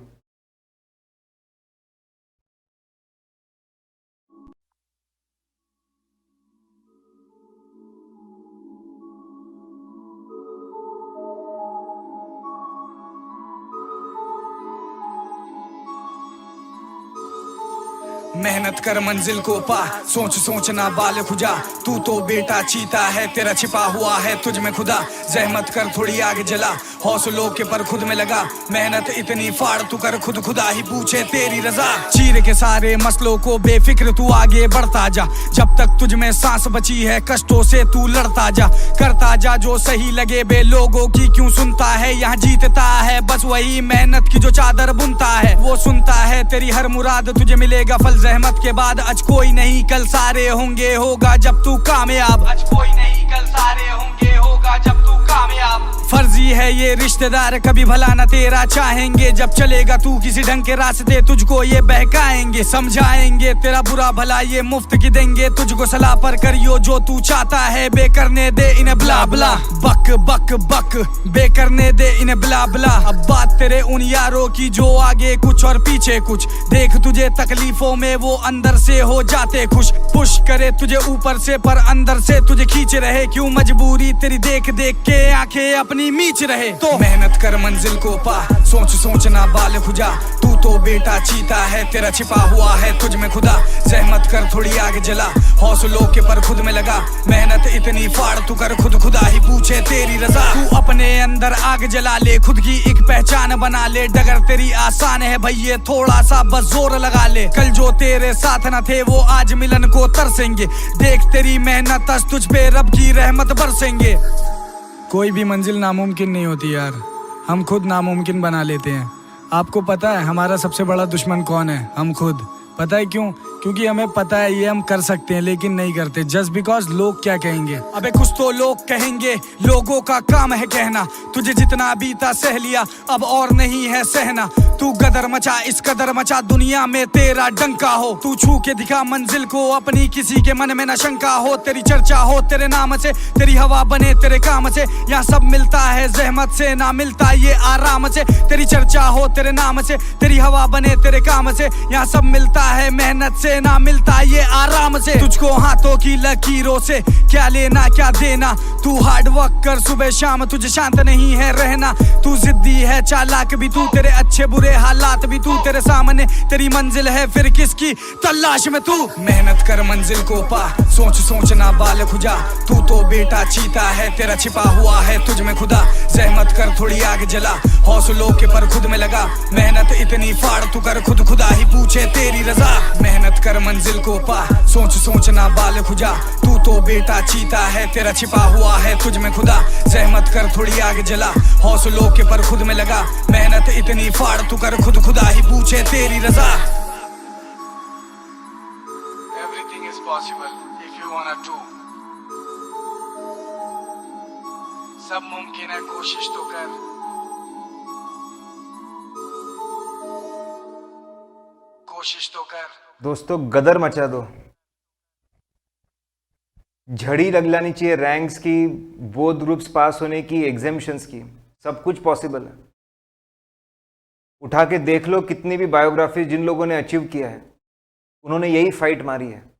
S5: मेहनत कर मंजिल को पा, सोच सोच ना बाल खुजा, तू तो बेटा चीता है, तेरा छिपा हुआ है तुझ में खुदा। जहमत कर थोड़ी आग जला, हौसलों के पर खुद में लगा, मेहनत इतनी फाड़ तू कर खुद खुदा ही पूछे तेरी रजा। चीर के सारे मसलों को बेफिक्र तू आगे बढ़ता जा, जब तक तुझ में सांस बची है कष्टों से तू लड़ता जा। करता जा जो सही लगे, बे लोगों की क्यों सुनता है, यहाँ जीतता है बस वही मेहनत की जो चादर बुनता है। वो सुनता है तेरी हर मुराद, तुझे मिलेगा फल रहमत के बाद। आज कोई नहीं कल सारे होंगे, होगा जब तू कामयाब। आज कोई नहीं कल सारे होंगे, होगा जब तू कामयाब। फर्जी है ये रिश्तेदार कभी भला न तेरा चाहेंगे, जब चलेगा तू किसी ढंग के रास्ते तुझको ये बहकाएंगे। समझाएंगे तेरा बुरा भला ये मुफ्त की देंगे, तुझको सलाह पर करियो जो तू चाहता है, बे करने दे इन्हें ब्ला ब्ला। बक बक बक बे करने दे इन्हें ब्ला ब्ला। अब बात तेरे उन यारों की जो आगे कुछ और पीछे कुछ, देख तुझे तकलीफों में वो अंदर से हो जाते खुश। पुश करे तुझे ऊपर से पर अंदर से तुझे खींच रहे, क्यों मजबूरी तेरी देख देख के आंखें अपनी मीच रहे। तो मेहनत कर मंजिल को पा, सोच सोच ना बाल खुजा, तू तो बेटा चीता है, तेरा छिपा हुआ है तुझ में खुदा। जहमत कर थोड़ी आग जला, हौसलों के पर खुद में लगा, मेहनत इतनी फाड़ तू कर खुद खुदा ही पूछे तेरी रजा। तू अपने अंदर आग जला ले, खुद की एक पहचान बना ले, डगर तेरी आसान है भैया थोड़ा सा बस जोर लगा ले। कल जो तेरे साथ न थे वो आज मिलन को तरसेंगे, देख तेरी मेहनत आज तुझ पे रब की रहमत बरसेंगे। कोई भी मंजिल नामुमकिन नहीं होती यार, हम खुद नामुमकिन बना लेते हैं। आपको पता है हमारा सबसे बड़ा दुश्मन कौन है? हम खुद। पता है क्यों? क्योंकि हमें पता है ये हम कर सकते हैं लेकिन नहीं करते, जस्ट बिकॉज लोग क्या कहेंगे। अबे कुछ तो लोग कहेंगे, लोगों का काम है कहना, तुझे जितना बीता सह लिया अब और नहीं है सहना। तू गदर मचा इस कदर मचा, दुनिया में तेरा डंका हो, तू छू के दिखा मंजिल को अपनी, किसी के मन में न शंका हो। तेरी चर्चा हो तेरे नाम से, तेरी हवा बने तेरे काम से, यहाँ सब मिलता है जहमत से, ना मिलता ये आराम से। तेरी चर्चा हो तेरे नाम से, तेरी हवा बने तेरे काम से, यहाँ सब मिलता है मेहनत से, ना मिलता ये आराम से। तुझको हाथों की लकीरों से क्या लेना क्या देना, तू हार्ड वर्क कर सुबह शाम, तुझे शांत नहीं है रहना। तू जिद्दी है चालाक भी तू, तेरे अच्छे बुरे हालात भी तू, तेरे सामने तेरी मंजिल है फिर किसकी तलाश में तू। मेहनत कर मंजिल को पा, सोच सोच ना बाल खुजा, तू तो बेटा चीता है, तेरा छिपा हुआ है तुझ में खुदा। जहमत कर थोड़ी आग जला, हौसलों के पर खुद में लगा, मेहनत इतनी फाड़ तू कर खुद खुदा ही पूछे तेरी रजा। मेहनत कर मंजिल को पा, सोच सोच ना बाल खुजा, तू तो बेटा चीता है, तेरा छिपा हुआ है तुझ में खुदा। जहमत कर थोड़ी आग जला, हौसलों के पर खुद में लगा, मेहनत इतनी फाड़ तू कर खुद खुदा ही पूछे तेरी रजा। Everything is possible if you wanna do. सब मुमकिन है कोशिश तो कर। कोशिश तो कर।
S1: दोस्तों गदर मचा दो, झड़ी लग लानी चाहिए रैंक्स की, बोथ ग्रुप्स पास होने की, एग्जामिशंस की, सब कुछ पॉसिबल है। उठा के देख लो कितनी भी बायोग्राफी जिन लोगों ने अचीव किया है, उन्होंने यही फाइट मारी है।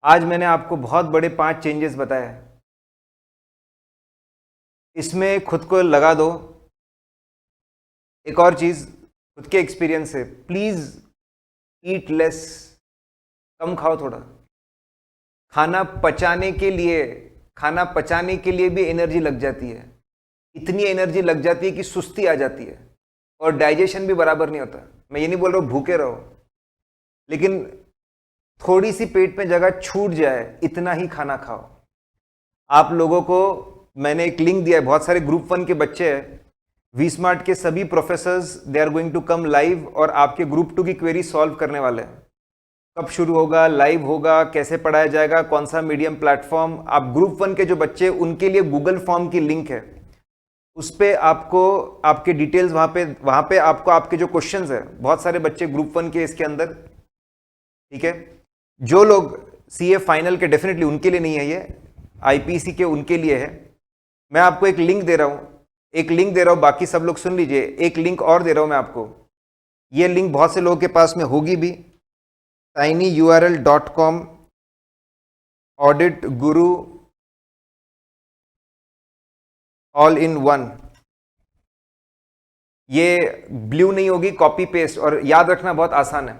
S1: आज मैंने आपको बहुत बड़े 5 चेंजेस बताए हैं, इसमें खुद को लगा दो। एक और चीज खुद के एक्सपीरियंस से, प्लीज ईट लेस, कम खाओ थोड़ा। खाना पचाने के लिए भी एनर्जी लग जाती है, इतनी एनर्जी लग जाती है कि सुस्ती आ जाती है और डाइजेशन भी बराबर नहीं होता। मैं ये नहीं बोल रहा हूँ भूखे रहो, लेकिन थोड़ी सी पेट में जगह छूट जाए इतना ही खाना खाओ। आप लोगों को मैंने एक लिंक दिया है, बहुत सारे ग्रुप 1 के बच्चे हैं, वी स्मार्ट के सभी professors they are going to come live और आपके ग्रुप 2 की क्वेरी सॉल्व करने वाले हैं। कब शुरू होगा, लाइव होगा, कैसे पढ़ाया जाएगा, कौन सा मीडियम प्लेटफॉर्म। आप ग्रुप 1 के जो बच्चे, उनके लिए गूगल फॉर्म की लिंक है, उस पर आपको आपके डिटेल्स वहाँ पे आपको आपके जो क्वेश्चंस है, बहुत सारे बच्चे ग्रुप 1 के इसके अंदर, ठीक है। जो लोग सीए फाइनल के, डेफिनेटली उनके लिए नहीं है ये, आईपीसी के उनके लिए है। मैं आपको एक लिंक दे रहा हूँ, बाकी सब लोग सुन लीजिए। एक लिंक और दे रहा हूँ मैं आपको, ये लिंक बहुत से लोगों के पास में होगी भी, tinyurl.com audit Guru all in one. ये ब्लू नहीं होगी, कॉपी पेस्ट, और याद रखना बहुत आसान है।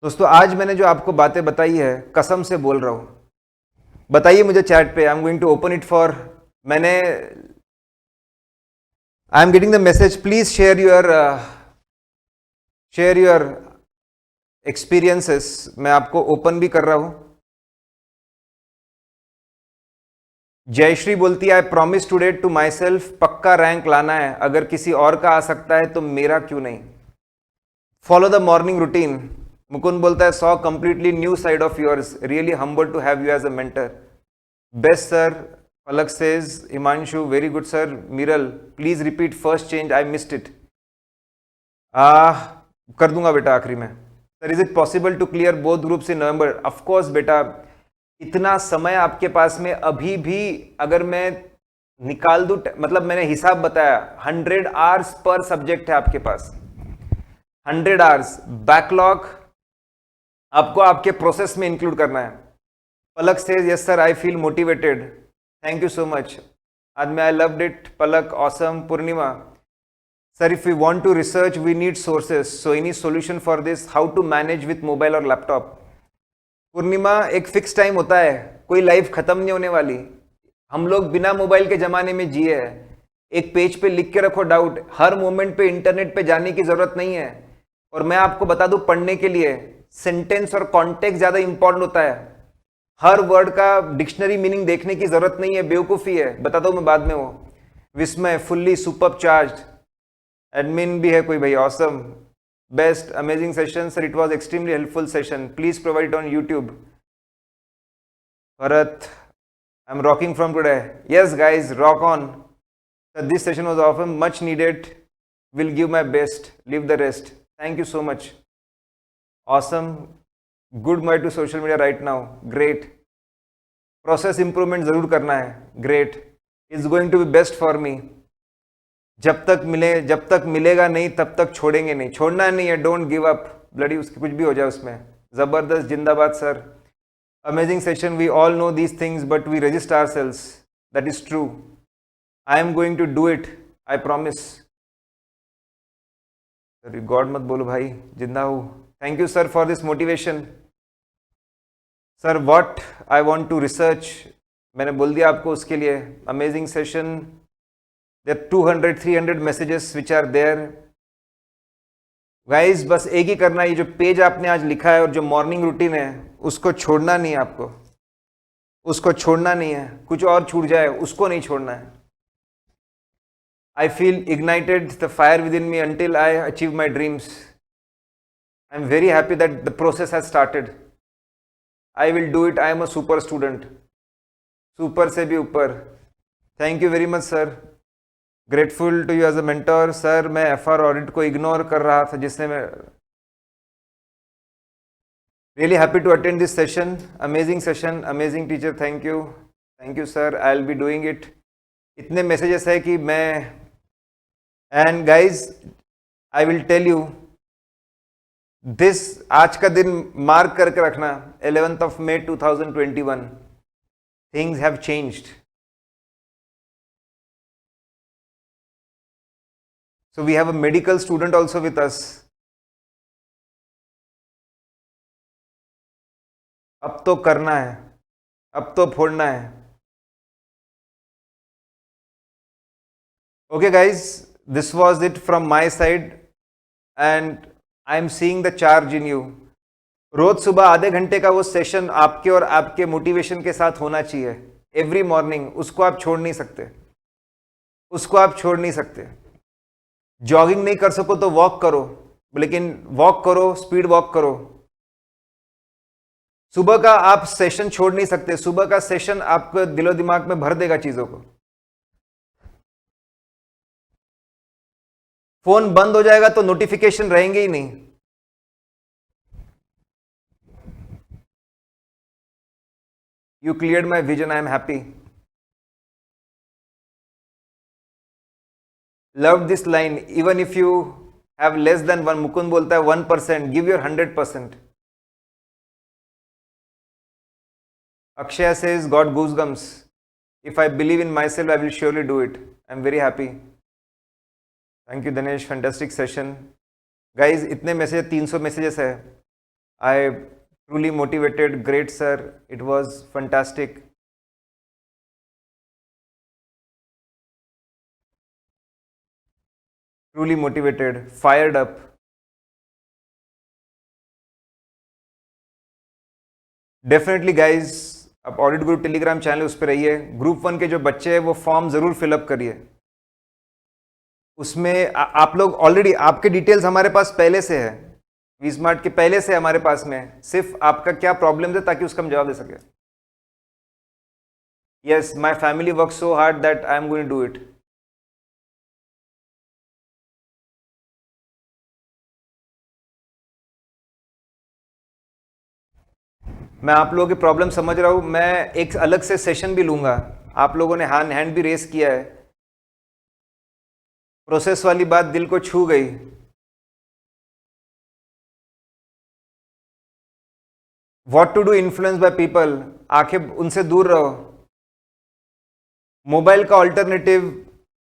S1: दोस्तों आज मैंने जो आपको बातें बताई है कसम से बोल रहा हूं, बताइए मुझे चैट पे, I am going to open it for, I am getting the message, please share your experiences. मैं आपको ओपन भी कर रहा हूं। जयश्री बोलती है I promise today to myself, पक्का रैंक लाना है, अगर किसी और का आ सकता है तो मेरा क्यों नहीं। Follow the morning routine. Mukund बोलता है saw completely new side of yours, really humble to have you as a mentor. Best sir. Palak says, Himanshu very good sir. Miral please repeat first change, I missed it. कर दूंगा बेटा आखिरी में। Sir is it possible to clear both groups in November? Of course बेटा, इतना समय आपके पास में अभी भी अगर मैं निकाल दूं, मतलब मैंने हिसाब बताया 100 आवर्स पर सब्जेक्ट है आपके पास, 100 आवर्स। बैकलॉग आपको आपके प्रोसेस में इंक्लूड करना है। Palak says yes sir I feel motivated, thank you so much. आदमी I loved it. Palak awesome. Purnima sir if we want to research we need sources, so any solution for this, how to manage with mobile और laptop? Purnima एक fix time होता है, कोई life खत्म नहीं होने वाली। हम लोग बिना मोबाइल के जमाने में जिए हैं। एक पेज पे लिख के रखो डाउट, हर मोमेंट पे इंटरनेट पे जाने की जरूरत नहीं है। और मैं आपको बता दूं, पढ़ने के लिए सेंटेंस और कॉन्टेक्स्ट ज्यादा इंपॉर्टेंट होता है। हर वर्ड का डिक्शनरी मीनिंग देखने की जरूरत नहीं है, बेवकूफी है, बताता हूं मैं बाद में वो। विस्मय फुल्ली सुपर चार्ज। एडमिन भी है कोई भाई, awesome. Best amazing session sir, it was extremely helpful session, please provide it on YouTube. Bharat I am rocking from today, yes guys rock on. This session was often much needed, will give my best, leave the rest. Thank you so much, awesome. Good my to social media right now, great. Process improvement जरूर करना है, great. Is going to be best for me. जब तक मिलेगा नहीं तब तक छोड़ेंगे नहीं, छोड़ना नहीं है, डोंट गिव अप। ब्लडी उसकी कुछ भी हो जाए उसमें। जबरदस्त, जिंदाबाद sir. Amazing session, we all know these things but we resist ourselves, that is true. I am going to do it, I promise. God मत बोलो भाई, जिंदा हूं। Thank you sir for this motivation. Sir what I want to research, मैंने बोल दिया आपको उसके लिए। Amazing session, there are 200-300 messages which are there guys। बस एक ही करना है, ये जो पेज आपने आज लिखा है और जो मॉर्निंग रूटीन है उसको छोड़ना नहीं है आपको, उसको छोड़ना नहीं है। कुछ और छूट जाए उसको नहीं छोड़ना है। I feel ignited the fire within me until I achieve my dreams. I am very happy that the process has started. I will do it, I am a super student, super से भी ऊपर। Thank you very much sir, grateful to you as a mentor. Sir मैं FR audit को ignore कर रहा था, जिससे मैं really happy to attend this session. Amazing session, amazing teacher, thank you sir, I will be doing it. इतने messages है कि मैं, and guys I will tell you this, आज का दिन मार्क करके रखना, 11th of May 2021, things have changed. So we have a medical student also with us. अब तो करना है, अब तो फोड़ना है। Okay guys, this was it from my side and I am seeing the charge in you. रोज सुबह आधे घंटे का वो सेशन आपके और आपके मोटिवेशन के साथ होना चाहिए एवरी मॉर्निंग। उसको आप छोड़ नहीं सकते, उसको आप छोड़ नहीं सकते। जॉगिंग नहीं कर सको तो वॉक करो, लेकिन वॉक करो, स्पीड वॉक करो। सुबह का आप सेशन छोड़ नहीं सकते, सुबह का सेशन आपको दिलो दिमाग में भर देगा चीजों को। फोन बंद हो जाएगा तो नोटिफिकेशन रहेंगे ही नहीं। You cleared my vision, I am happy. Love this line, even if you have less than one, Mukund बोलता है 1%, give your 100%. Akshaya says, got goosebumps. If I believe in myself, I will surely do it. I'm very happy. Thank you Dinesh, fantastic session. Guys, इतने message, 300 messages है। I truly motivated. Great, sir. It was fantastic. Truly motivated, fired up. Definitely guys, आप audit group Telegram channel उस पर रहिए. Group 1 के जो बच्चे हैं वो फॉर्म जरूर फिलअप करिए. उसमें आप लोग ऑलरेडी, आपके डिटेल्स हमारे पास पहले से है, वी स्मार्ट के पहले से हमारे पास में. सिर्फ आपका क्या प्रॉब्लम है ताकि उसका हम जवाब दे सके. Yes, my family work so hard that I am going to do it. मैं आप लोगों की प्रॉब्लम समझ रहा हूं. मैं एक अलग से सेशन भी लूंगा. आप लोगों ने हैंड भी रेस किया है. प्रोसेस वाली बात दिल को छू गई. What to do influence by people. आंखें उनसे दूर रहो. मोबाइल का ऑल्टरनेटिव,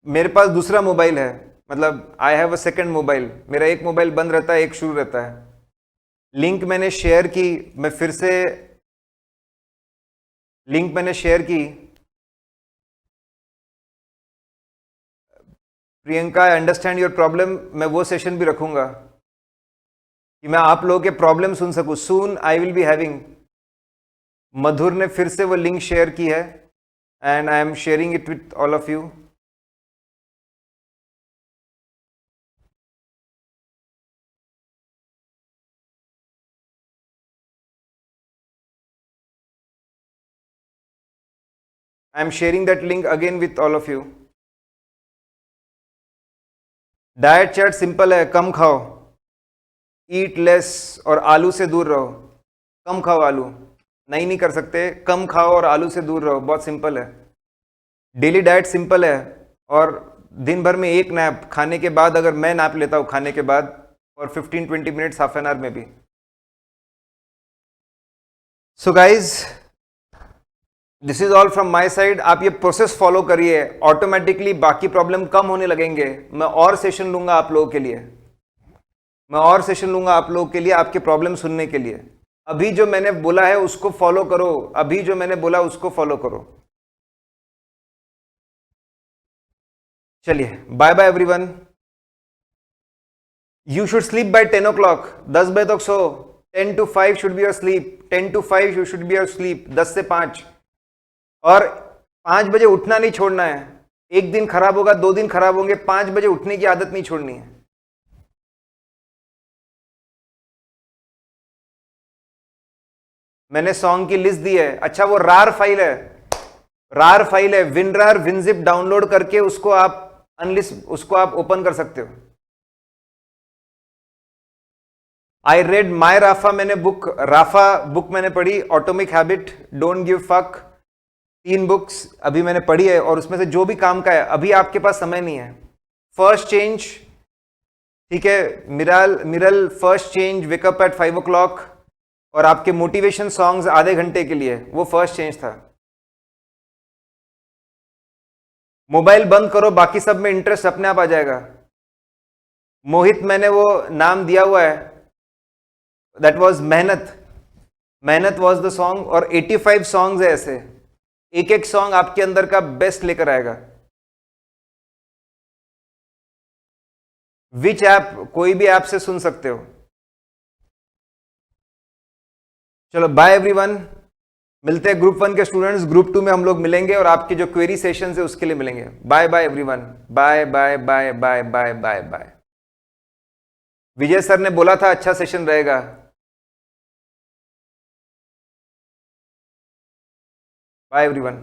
S1: मेरे पास दूसरा मोबाइल है, मतलब I have a second mobile. मेरा एक मोबाइल बंद रहता है, एक शुरू रहता है. लिंक मैंने शेयर की, मैं फिर से लिंक मैंने शेयर की. Priyanka, I understand your problem. मैं वो सेशन भी रखूंगा कि मैं आप लोगों के प्रॉब्लम सुन सकूं. सून आई विल बी हैविंग. मधुर ने फिर से वो लिंक शेयर की है and I am sharing it with all of you. I am sharing that link again with all of you. Diet chart simple है. कम खाओ, ईट लेस और आलू से दूर रहो. कम खाओ आलू. नहीं कर सकते. कम खाओ और आलू से दूर रहो. बहुत सिंपल है. डेली डाइट सिंपल है. और दिन भर में एक नैप खाने के बाद, अगर मैं नैप लेता हूँ खाने के बाद और 15-20 मिनट्स, हाफ एन आवर में भी. So guys, this is all from my side. आप ये प्रोसेस फॉलो करिए, ऑटोमेटिकली बाकी प्रॉब्लम कम होने लगेंगे. मैं और सेशन लूंगा आप लोगों के लिए. आपके प्रॉब्लम सुनने के लिए. अभी जो मैंने बोला है उसको फॉलो करो. चलिए, bye bye everyone. You should sleep by 10 o'clock. 10 बजे तक सो. 10 to 5 should be your sleep. 10 to 5 should be your sleep. 10 से 5. और 5 बजे उठना नहीं छोड़ना है. एक दिन खराब होगा, 2 दिन खराब होंगे, 5 बजे उठने की आदत नहीं छोड़नी है. मैंने सॉन्ग की लिस्ट दी है. अच्छा, वो रार फाइल है. विनरार विनजिप डाउनलोड करके उसको आप ओपन कर सकते हो. I read my Rafa. Rafa book मैंने पढ़ी. Atomic habit, don't give fuck. 3 books अभी मैंने पढ़ी है और उसमें से जो भी काम का है. अभी आपके पास समय नहीं है. फर्स्ट चेंज, ठीक है, Miral first change, wake up at 5 o'clock. और आपके मोटिवेशन सॉन्ग्स आधे घंटे के लिए, वो फर्स्ट चेंज था. मोबाइल बंद करो, बाकी सब में इंटरेस्ट अपने आप आ जाएगा. मोहित, मैंने वो नाम दिया हुआ है, दैट वॉज मेहनत वॉज द सॉन्ग. और 85 सॉन्ग्स है ऐसे. एक सॉन्ग आपके अंदर का बेस्ट लेकर आएगा. विच ऐप, कोई भी ऐप से सुन सकते हो. चलो, बाय एवरीवन. मिलते हैं ग्रुप 1 के स्टूडेंट्स. ग्रुप 2 में हम लोग मिलेंगे और आपके जो क्वेरी सेशन है उसके लिए मिलेंगे. Bye bye everyone. Bye bye bye bye bye bye bye. Vijay sir ने बोला था अच्छा सेशन रहेगा. Bye everyone.